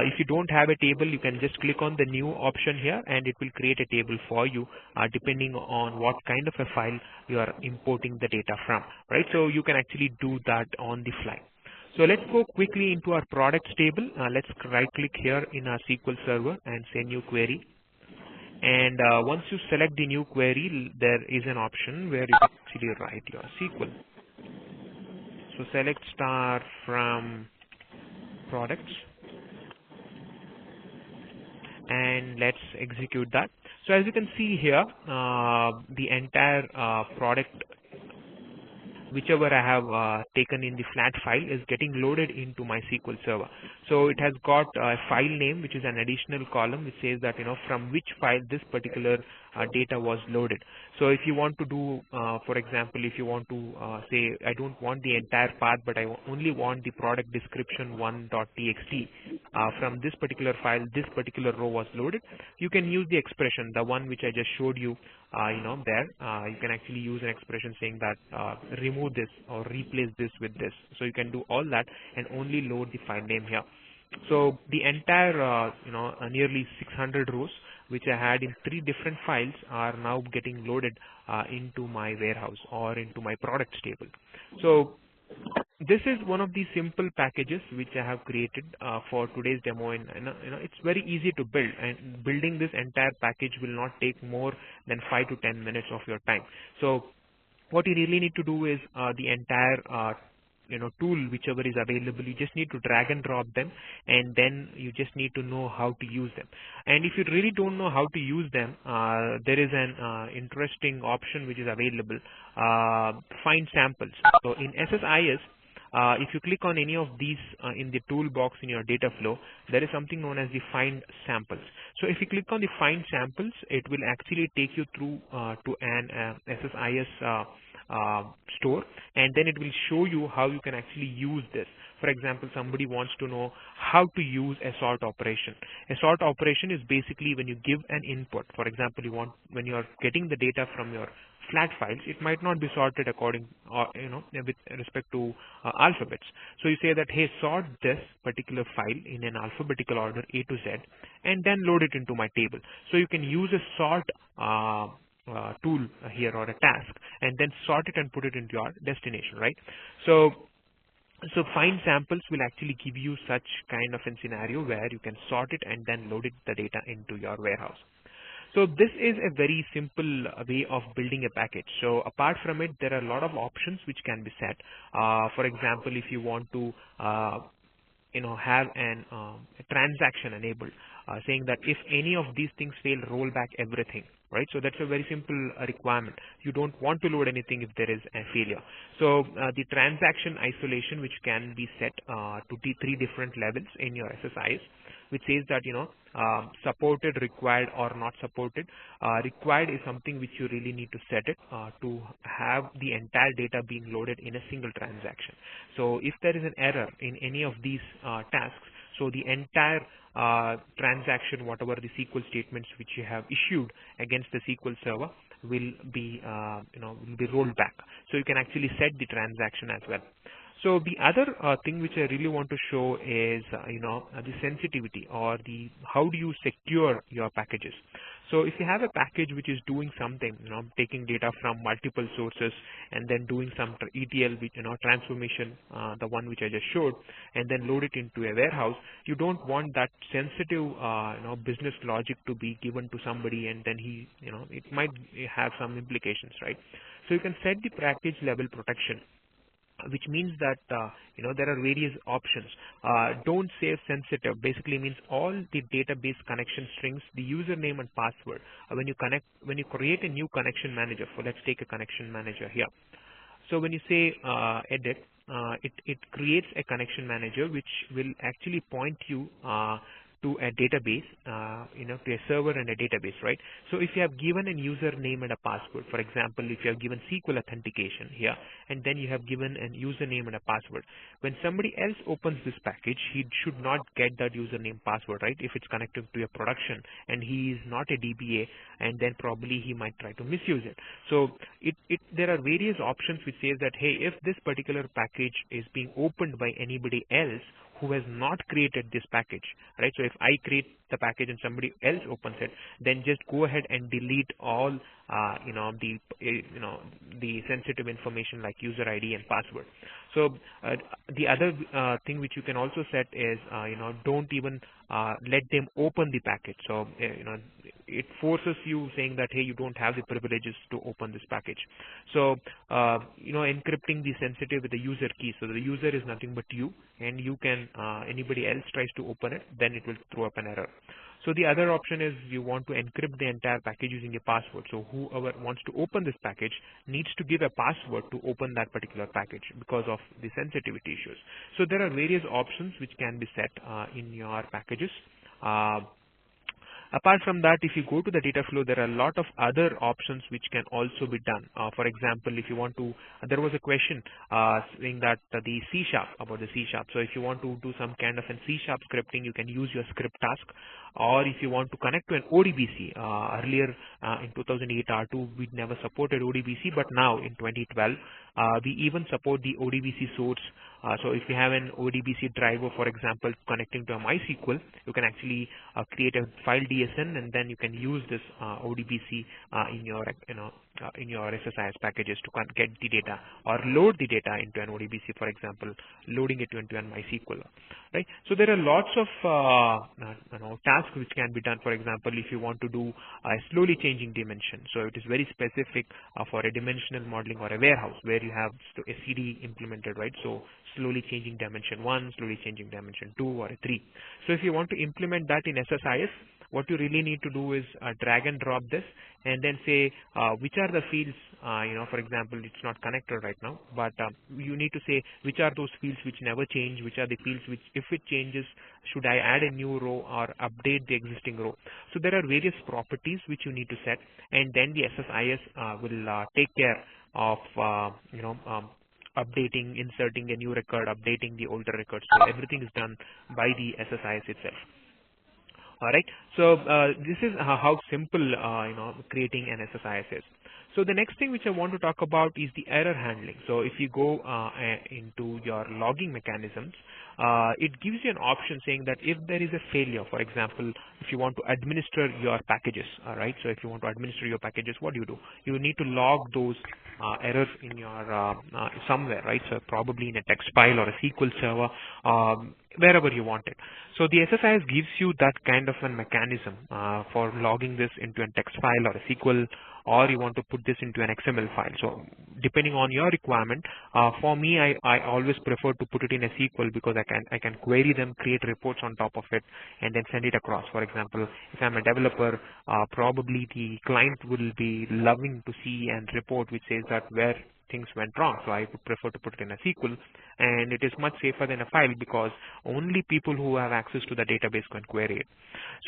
if you don't have a table, you can just click on the new option here and it will create a table for you depending on what kind of a file you are importing the data from, right? So you can actually do that on the fly. So let's go quickly into our products table. Let's right click here in our SQL Server and say new query. And once you select the new query, there is an option where you can actually write your SQL. So select star from products and let's execute that. So as you can see here, the entire product, whichever I have taken in the flat file, is getting loaded into my SQL Server. So it has got a file name, which is an additional column which says that from which file this particular data was loaded. So if you want to do, for example, if you want to say I don't want the entire path, but I only want the product description 1.txt, from this particular file, this particular row was loaded, you can use the expression, the one which I just showed you, there. You can actually use an expression saying that remove this or replace this with this. So you can do all that and only load the file name here. So the entire, nearly 600 rows which I had in 3 different files are now getting loaded into my warehouse or into my products table. So this is one of the simple packages which I have created for today's demo, and it's very easy to build, and building this entire package will not take more than 5 to 10 minutes of your time. So what you really need to do is the entire tool whichever is available, you just need to drag and drop them, and then you just need to know how to use them. And if you really don't know how to use them, there is an interesting option which is available, find samples. So in SSIS, if you click on any of these in the toolbox in your data flow, there is something known as the find samples. So if you click on the find samples, it will actually take you through to an SSIS store, and then it will show you how you can actually use this. For example, somebody wants to know how to use a sort operation. A sort operation is basically when you give an input. For example, when you are getting the data from your flat files, it might not be sorted according, with respect to alphabets. So you say that, hey, sort this particular file in an alphabetical order A to Z, and then load it into my table. So you can use a sort tool here, or a task, and then sort it and put it into your destination, right? So find samples will actually give you such kind of a scenario where you can sort it and then load the data into your warehouse. So this is a very simple way of building a package. So apart from it, there are a lot of options which can be set. For example, if you want to have a transaction enabled, saying that if any of these things fail, roll back everything, right? So that's a very simple requirement. You don't want to load anything if there is a failure. So the transaction isolation, which can be set to 3 different levels in your SSIS, which says that supported, required, or not supported. Required is something which you really need to set it to have the entire data being loaded in a single transaction. So if there is an error in any of these tasks, so the entire transaction, whatever the SQL statements which you have issued against the SQL server, will be will be rolled back. So you can actually set the transaction as well. So the other thing which I really want to show is the sensitivity, or the how do you secure your packages. So if you have a package which is doing something, taking data from multiple sources and then doing some ETL, transformation, the one which I just showed, and then load it into a warehouse, you don't want that sensitive, business logic to be given to somebody, and then it might have some implications, right? So you can set the package level protection, which means that there are various options. Don't save sensitive basically means all the database connection strings, the username and password. When you create a new connection manager, let's take a connection manager here. So when you say edit, it creates a connection manager which will actually point you to a database, to a server and a database, right? So if you have given a username and a password, for example, if you have given SQL authentication here, and then you have given a username and a password, when somebody else opens this package, he should not get that username password, right? If it's connected to your production and he is not a DBA, and then probably he might try to misuse it. So there are various options which says that, hey, if this particular package is being opened by anybody else who has not created this package, right? So if I create the package and somebody else opens it, then just go ahead and delete all, the sensitive information like user ID and password. So the other thing which you can also set is, don't even let them open the package. So, it forces you, saying that, hey, you don't have the privileges to open this package. So, encrypting the sensitive with the user key. So the user is nothing but you, and you can, anybody else tries to open it, then it will throw up an error. So the other option is you want to encrypt the entire package using a password. So whoever wants to open this package needs to give a password to open that particular package because of the sensitivity issues. So there are various options which can be set in your packages. Apart from that, if you go to the data flow, there are a lot of other options which can also be done. For example, if you want to, there was a question saying that the C sharp, about the C sharp. So if you want to do some kind of a C sharp scripting, you can use your script task. Or if you want to connect to an ODBC, earlier in 2008 R2, we never supported ODBC, but now in 2012, we even support the ODBC source. So if you have an ODBC driver, for example, connecting to a MySQL, you can actually create a file DSN, and then you can use this ODBC in your in your SSIS packages to get the data or load the data into an ODBC, for example, loading it into an MySQL. Right. So there are lots of tasks which can be done. For example, if you want to do a slowly changing dimension, so it is very specific for a dimensional modeling or a warehouse where you have a CD implemented, right? So slowly changing dimension 1, slowly changing dimension 2 or a 3. So if you want to implement that in SSIS, what you really need to do is drag and drop this and then say which are the fields, for example, it's not connected right now, but you need to say which are those fields which never change, which are the fields which, if it changes, should I add a new row or update the existing row. So there are various properties which you need to set, and then the SSIS will take care of updating, inserting a new record, updating the older record. So everything is done by the SSIS itself. All right. So this is how simple creating an SSIS is. So the next thing which I want to talk about is the error handling. So if you go into your logging mechanisms, it gives you an option saying that if there is a failure, for example, if you want to administer your packages, all right. So if you want to administer your packages, what do? You need to log those errors in your somewhere, right? So probably in a text file or a SQL server, wherever you want it. So the SSIS gives you that kind of a mechanism for logging this into a text file or a SQL, or you want to put this into an XML file. So depending on your requirement, for me, I always prefer to put it in a SQL because I can query them, create reports on top of it, and then send it across. For example, if I'm a developer, probably the client will be loving to see and report which says that where things went wrong. So I would prefer to put it in a SQL, and it is much safer than a file because only people who have access to the database can query it.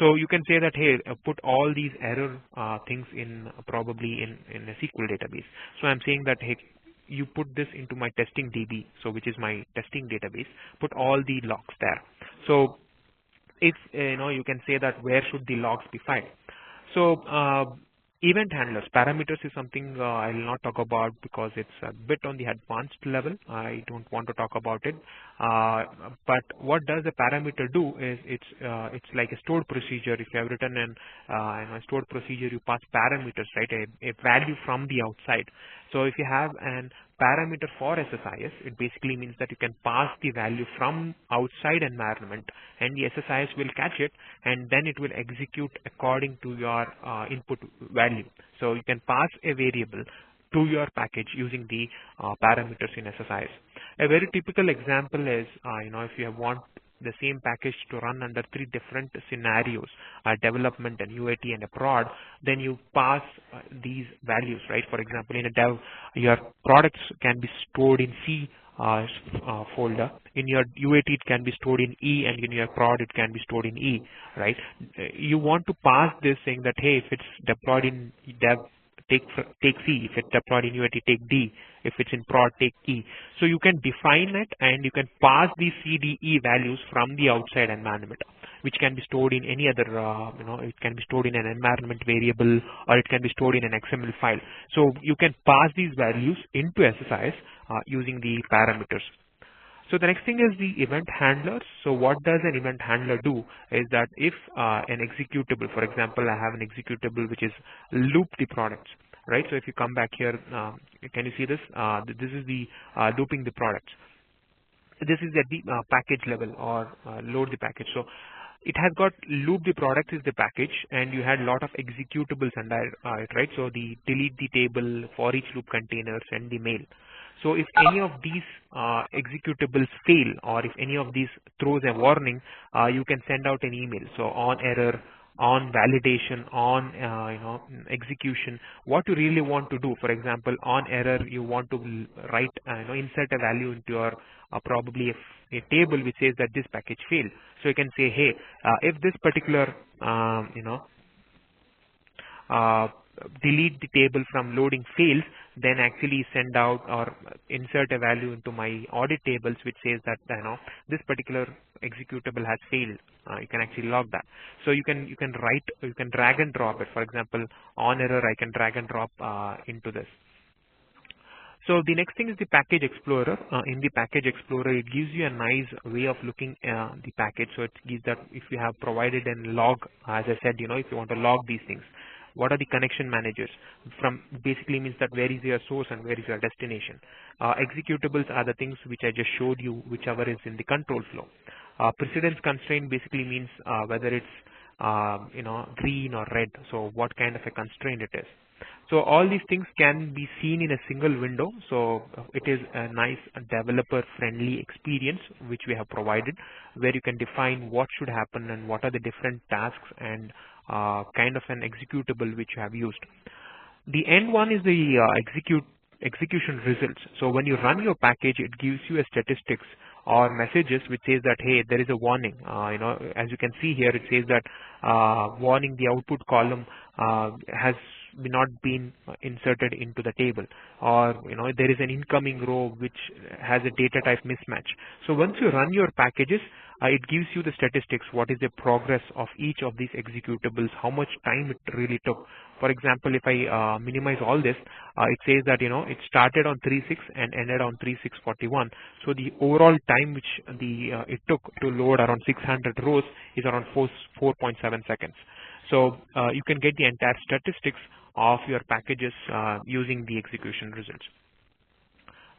So you can say that, hey, put all these error things in probably in a SQL database. So I'm saying that, hey, you put this into my testing DB, so which is my testing database, put all the logs there. So if you can say that where should the logs be filed. So event handlers, parameters is something I will not talk about because it's a bit on the advanced level. I don't want to talk about it. But what does a parameter do is it's like a stored procedure. If you have written a stored procedure, you pass parameters, right? A value from the outside. So if you have an parameter for SSIS, it basically means that you can pass the value from outside environment, and the SSIS will catch it, and then it will execute according to your input value. So you can pass a variable to your package using the parameters in SSIS. A very typical example is, if you want the same package to run under 3 different scenarios, development and UAT and a prod, then you pass these values, right? For example, in a dev, your products can be stored in C folder. In your UAT, it can be stored in E, and in your prod, it can be stored in E, right? You want to pass this saying that, hey, if it's deployed in dev, take C. If it's deployed in UAT, take D. If it's in prod, take E. So you can define it, and you can pass these C, D, E values from the outside environment, which can be stored in any other, it can be stored in an environment variable, or it can be stored in an XML file. So you can pass these values into SSIS using the parameters. So the next thing is the event handlers. So what does an event handler do is that if an executable, for example, I have an executable which is loop the products, right? So if you come back here, can you see this? This is the looping the products. This is at the package level or load the package. So it has got loop the products is the package, and you had a lot of executables under it, right? So the delete the table, for each loop container, send the mail. So if any of these executables fail, or if any of these throws a warning, you can send out an email. So on error, on validation, on execution, what you really want to do. For example, on error, you want to write insert a value into your probably a table which says that this package failed. So you can say, hey, if this particular delete the table from loading fails, then actually send out or insert a value into my audit tables which says that this particular executable has failed. You can actually log that. So you can drag and drop it. For example, on error, I can drag and drop into this. So the next thing is the Package Explorer. In the Package Explorer, it gives you a nice way of looking the package. So it gives that if you have provided a log, as I said, if you want to log these things, what are the connection managers? From basically means that where is your source and where is your destination. Executables are the things which I just showed you, whichever is in the control flow. Precedence constraint basically means whether it's green or red. So what kind of a constraint it is. So all these things can be seen in a single window. So it is a nice developer-friendly experience which we have provided, where you can define what should happen and what are the different tasks and kind of an executable which you have used. The end one is the execution results. So when you run your package, it gives you a statistics or messages which says that, hey, there is a warning. As you can see here, it says that warning, the output column has not been inserted into the table, or there is an incoming row which has a data type mismatch. So once you run your packages, it gives you the statistics, what is the progress of each of these executables, how much time it really took. For example, if I minimize all this, it says that it started on 3.6 and ended on 3.6:41. So the overall time which it took to load around 600 rows is around 4.7 seconds. So you can get the entire statistics of your packages using the execution results.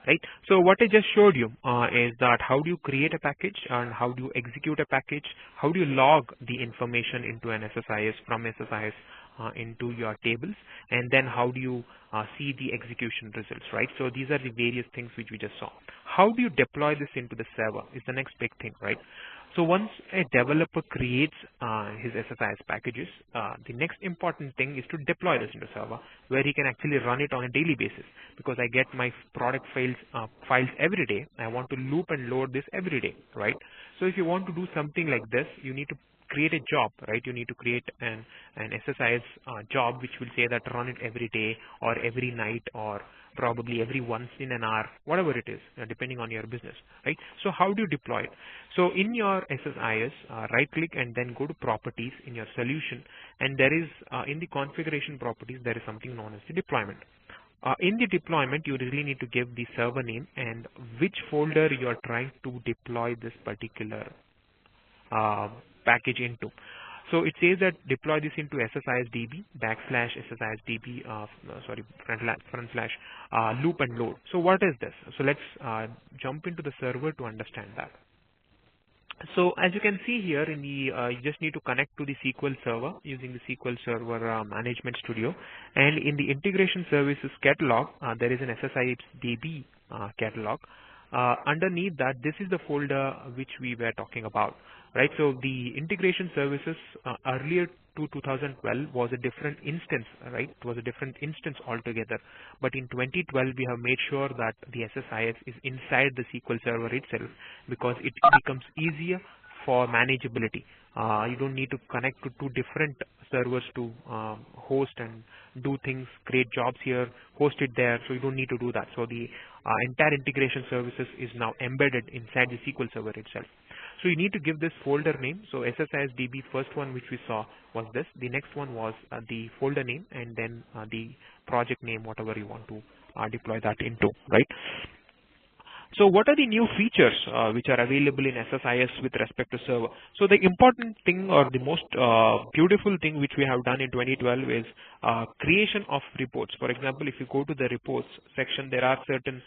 Right. So what I just showed you is that how do you create a package and how do you execute a package, how do you log the information into an SSIS from SSIS into your tables, and then how do you see the execution results, right? So these are the various things which we just saw. How do you deploy this into the server is the next big thing, right? So once a developer creates his SSIS packages, the next important thing is to deploy this into server, where he can actually run it on a daily basis, because I get my product files every day. I want to loop and load this every day, right? So if you want to do something like this, you need to create a job, right? You need to create an SSIS job which will say that run it every day or every night or probably every once in an hour, whatever it is, depending on your business, right? So how do you deploy it? So in your SSIS, right click and then go to properties in your solution, and there is in the configuration properties, there is something known as the deployment. In the deployment, you really need to give the server name and which folder you are trying to deploy this particular package into. So it says that deploy this into SSIS-DB /SSIS-DB front slash loop and load. So what is this? So let's jump into the server to understand that. So as you can see here, in the you just need to connect to the SQL Server using the SQL Server Management Studio, and in the Integration Services catalog, there is an SSIS-DB catalog. Underneath that, this is the folder which we were talking about, right? So the Integration Services earlier to 2012 was a different instance, right? It was a different instance altogether. But in 2012, we have made sure that the SSIS is inside the SQL Server itself, because it becomes easier for manageability. You don't need to connect to two different servers to host and do things, create jobs here, host it there. So you don't need to do that. So the entire integration services is now embedded inside the SQL Server itself. So you need to give this folder name. So SSIS-DB, first one which we saw was this. The next one was the folder name, and then the project name, whatever you want to deploy that into, right? So what are the new features which are available in SSIS with respect to server? So the important thing, or the most beautiful thing which we have done in 2012 is creation of reports. For example, if you go to the reports section, there are certain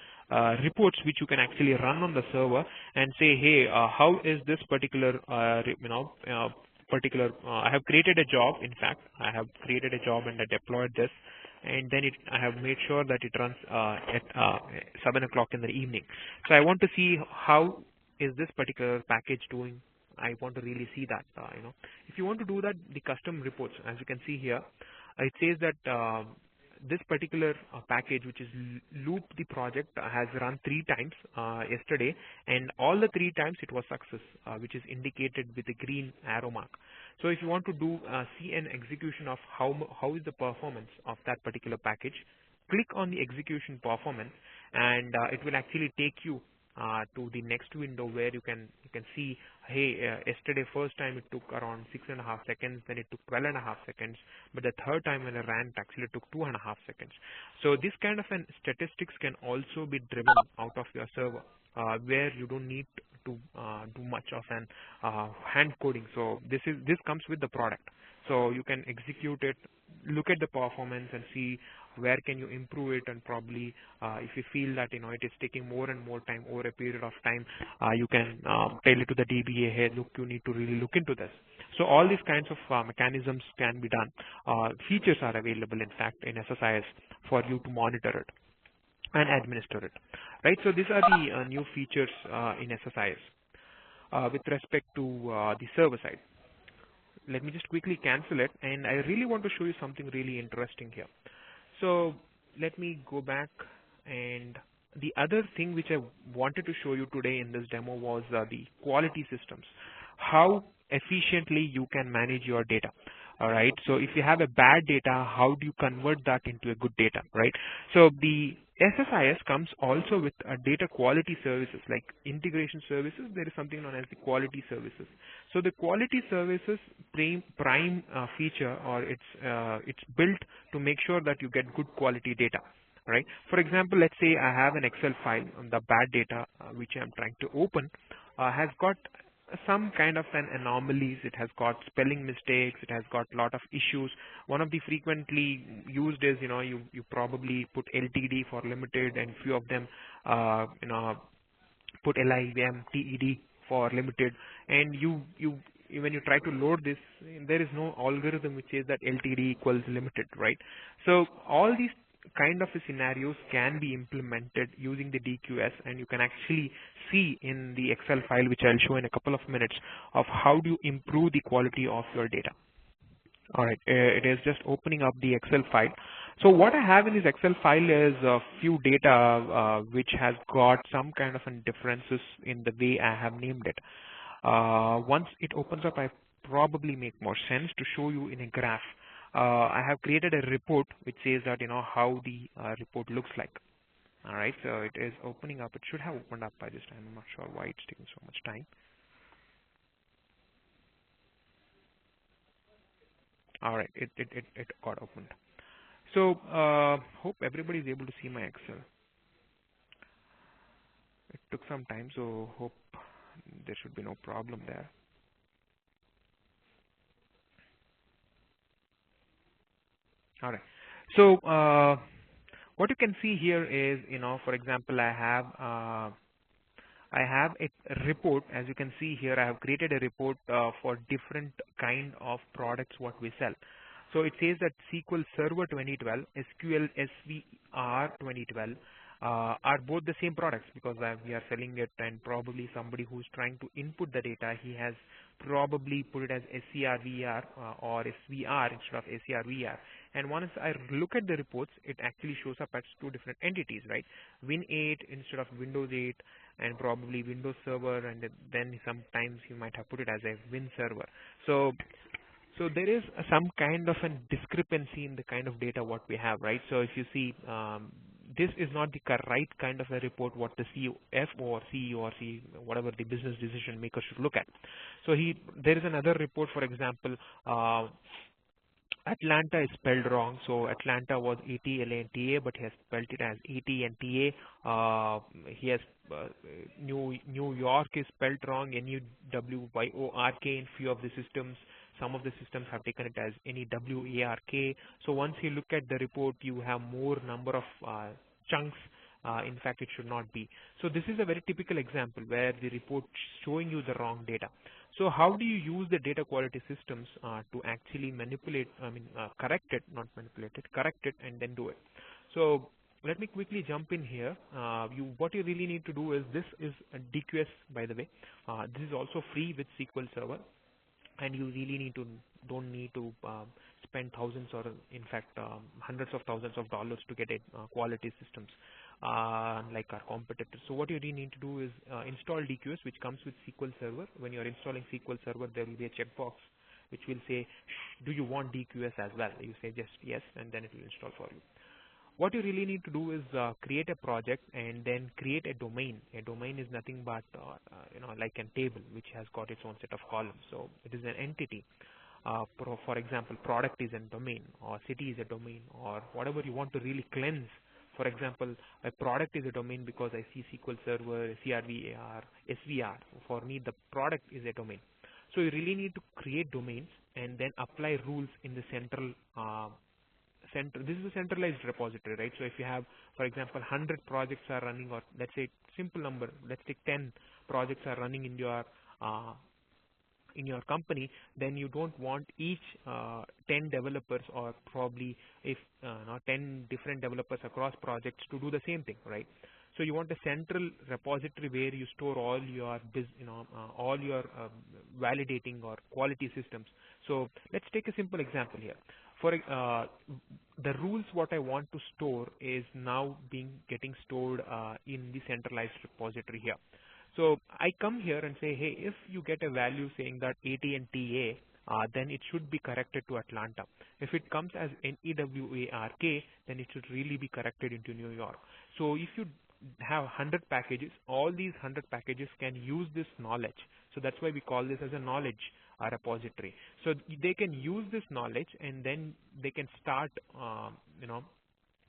reports which you can actually run on the server and say, hey, how is this particular, I have created a job. In fact, I have created a job and I deployed this. And then I have made sure that it runs at 7 o'clock in the evening. So I want to see how is this particular package doing. I want to really see that. If you want to do that, the custom reports, as you can see here, it says that this particular package, which is Loop the project, has run 3 times yesterday, and all the 3 times it was success, which is indicated with a green arrow mark. So if you want to do see an execution of how is the performance of that particular package, click on the execution performance, and it will actually take you to the next window where you can see, hey, yesterday first time it took around 6.5 seconds, then it took 12.5 seconds, but the third time when I ran it actually took 2.5 seconds. So this kind of an statistics can also be driven out of your server, where you don't need to do much of an hand coding. So this comes with the product. So you can execute it, look at the performance and see where can you improve it, and probably if you feel that it is taking more and more time over a period of time, you can tell it to the DBA, hey, look, you need to really look into this. So all these kinds of mechanisms can be done. Features are available, in fact, in SSIS for you to monitor it and administer it, right? So these are the new features in SSIS with respect to the server side. Let me just quickly cancel it, and I really want to show you something really interesting here. So let me go back, and the other thing which I wanted to show you today in this demo was the quality systems, how efficiently you can manage your data. All right. So if you have a bad data, how do you convert that into a good data, right? So the SSIS comes also with data quality services like integration services. There is something known as the quality services. So the quality services prime feature, or it's built to make sure that you get good quality data, right? For example, let's say I have an Excel file on the bad data which I'm trying to open, has got some kind of an anomalies. It has got spelling mistakes. It has got a lot of issues. One of the frequently used is, you probably put LTD for limited, and few of them, put LIVM TED for limited, and when you try to load this, there is no algorithm which says that LTD equals limited, right? So all these kind of scenarios can be implemented using the DQS, and you can actually see in the Excel file, which I'll show in a couple of minutes, of how do you improve the quality of your data. All right, it is just opening up the Excel file. So what I have in this Excel file is a few data which has got some kind of differences in the way I have named it. Once it opens up, I probably make more sense to show you in a graph. I have created a report which says that how the report looks like. All right, so it is opening up. It should have opened up by this time. I'm not sure why it's taking so much time. All right, it got opened. So hope everybody is able to see my Excel. It took some time, so hope there should be no problem there. All right. So what you can see here is, for example, I have a report. As you can see here, I have created a report for different kind of products what we sell. So it says that SQL Server 2012, SQL SVR 2012 are both the same products, because we are selling it, and probably somebody who's trying to input the data, he has probably put it as SCRVR or SVR instead of SCRVR. And once I look at the reports, it actually shows up as 2 different entities, right? Win8 instead of Windows 8, and probably Windows Server, and then sometimes you might have put it as a Win Server. So there is some kind of a discrepancy in the kind of data what we have, right? So if you see, this is not the right kind of a report what the CF or CEO or whatever the business decision maker should look at. So there is another report, for example, Atlanta is spelled wrong. So Atlanta was ATLANTA, but he has spelled it as ATNTA. He has New York is spelled wrong, NUWYORK in few of the systems. Some of the systems have taken it as NEWARK. So once you look at the report, you have more number of chunks. In fact, it should not be. So this is a very typical example where the report showing you the wrong data. So how do you use the data quality systems to actually correct it, not manipulate it, correct it, and then do it. So let me quickly jump in here. What you really need to do is, this is a DQS, by the way. This is also free with SQL Server, and you really need to don't need to spend thousands or in fact hundreds of thousands of dollars to get a quality systems like our competitors. So what you really need to do is install DQS, which comes with SQL Server. When you're installing SQL Server, there will be a checkbox which will say, do you want DQS as well? You say just yes, and then it will install for you. What you really need to do is create a project and then create a domain. A domain is nothing but like a table which has got its own set of columns. So it is an entity. For example, product is a domain, or city is a domain, or whatever you want to really cleanse. For example, a product is a domain because I see SQL Server, CRVAR, SVR. For me, the product is a domain. So you really need to create domains and then apply rules in the central this is a centralized repository, right? So if you have, for example, 100 projects are running, or let's say simple number, let's take 10 projects are running in your company, then you don't want each 10 developers, or probably if not 10 different developers across projects to do the same thing, right? So you want a central repository where you store all your validating or quality systems. So let's take a simple example here. For the rules, what I want to store is now getting stored in the centralized repository here. So I come here and say, hey, if you get a value saying that AT&TA, then it should be corrected to Atlanta. If it comes as NEWARK, then it should really be corrected into New York. So if you have 100 packages, all these 100 packages can use this knowledge. So that's why we call this as a knowledge repository. So they can use this knowledge, and then they can start,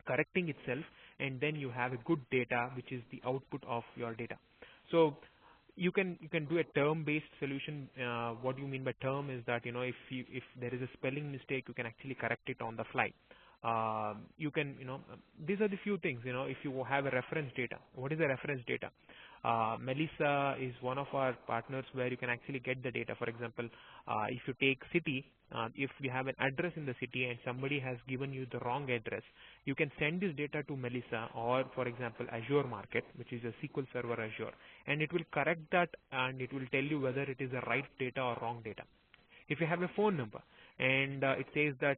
correcting itself, and then you have a good data, which is the output of your data. So you can do a term-based solution. What do you mean by term is that if there is a spelling mistake, you can actually correct it on the fly. You can these are the few things. If you have a reference data, what is a reference data? Melissa is one of our partners where you can actually get the data. For example, if you take city, if you have an address in the city and somebody has given you the wrong address, you can send this data to Melissa, or for example Azure Market, which is a SQL Server Azure, and it will correct that, and it will tell you whether it is the right data or wrong data. If you have a phone number and it says that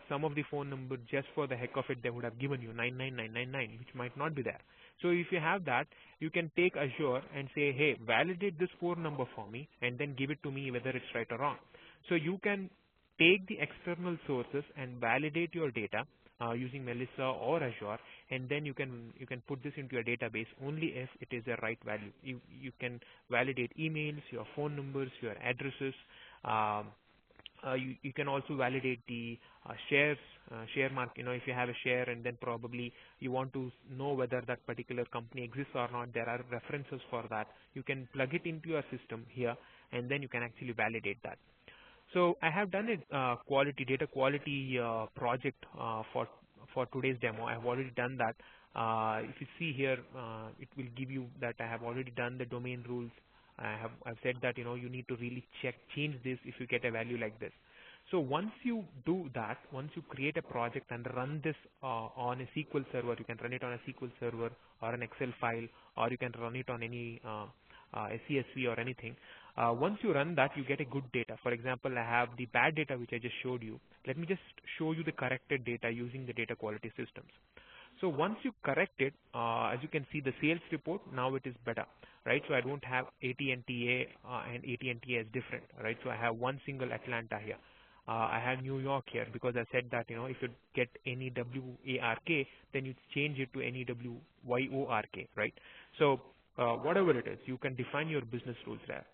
some of the phone number, just for the heck of it, they would have given you 99999, which might not be there. So if you have that, you can take Azure and say, hey, validate this phone number for me, and then give it to me whether it's right or wrong. So you can take the external sources and validate your data using Melissa or Azure, and then you can put this into your database only if it is the right value. You can validate emails, your phone numbers, your addresses. You can also validate the share mark. If you have a share and then probably you want to know whether that particular company exists or not, there are references for that. You can plug it into your system here, and then you can actually validate that. So I have done a data quality project for today's demo. I have already done that. If you see here, it will give you that I have already done the domain rules. I've said that you need to really change this if you get a value like this. So once you do that, once you create a project and run this on a SQL server, you can run it on a SQL server or an Excel file, or you can run it on any a CSV or anything. Once you run that, you get a good data. For example, I have the bad data which I just showed you. Let me just show you the corrected data using the data quality systems. So once you correct it, as you can see the sales report, now it is better, right? So I don't have AT&TA and AT&TA is different, right? So I have one single Atlanta here. I have New York here because I said that, if you get NEWARK, then you change it to NEWYORK, right? So whatever it is, you can define your business rules there.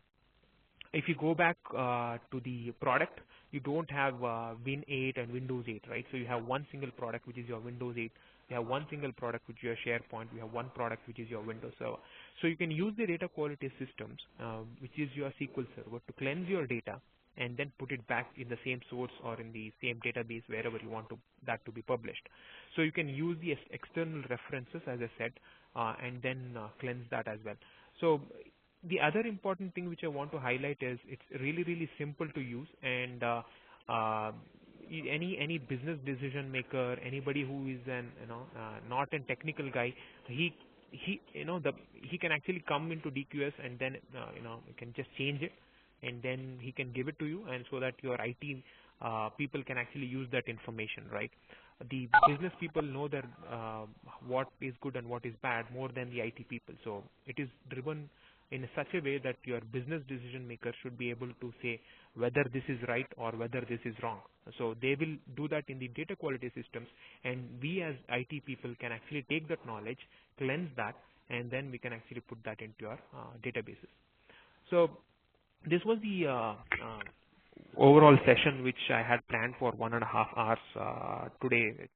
If you go back to the product, you don't have Win 8 and Windows 8, right? So you have one single product, which is your Windows 8. You have one single product, which is your SharePoint. You have one product, which is your Windows Server. So you can use the data quality systems, which is your SQL Server, to cleanse your data and then put it back in the same source or in the same database wherever you want that to be published. So you can use the external references, as I said, and then cleanse that as well. So the other important thing which I want to highlight is it's really, really simple to use, and any business decision maker, anybody who is not a technical guy, he can actually come into DQS and then you can just change it. and then he can give it to you, and so that your IT people can actually use that information, right? The business people know that what is good and what is bad more than the IT people. So it is driven in such a way that your business decision maker should be able to say whether this is right or whether this is wrong. So they will do that in the data quality systems, and we as IT people can actually take that knowledge, cleanse that, and then we can actually put that into our databases. So this was the overall session which I had planned for 1.5 hours today.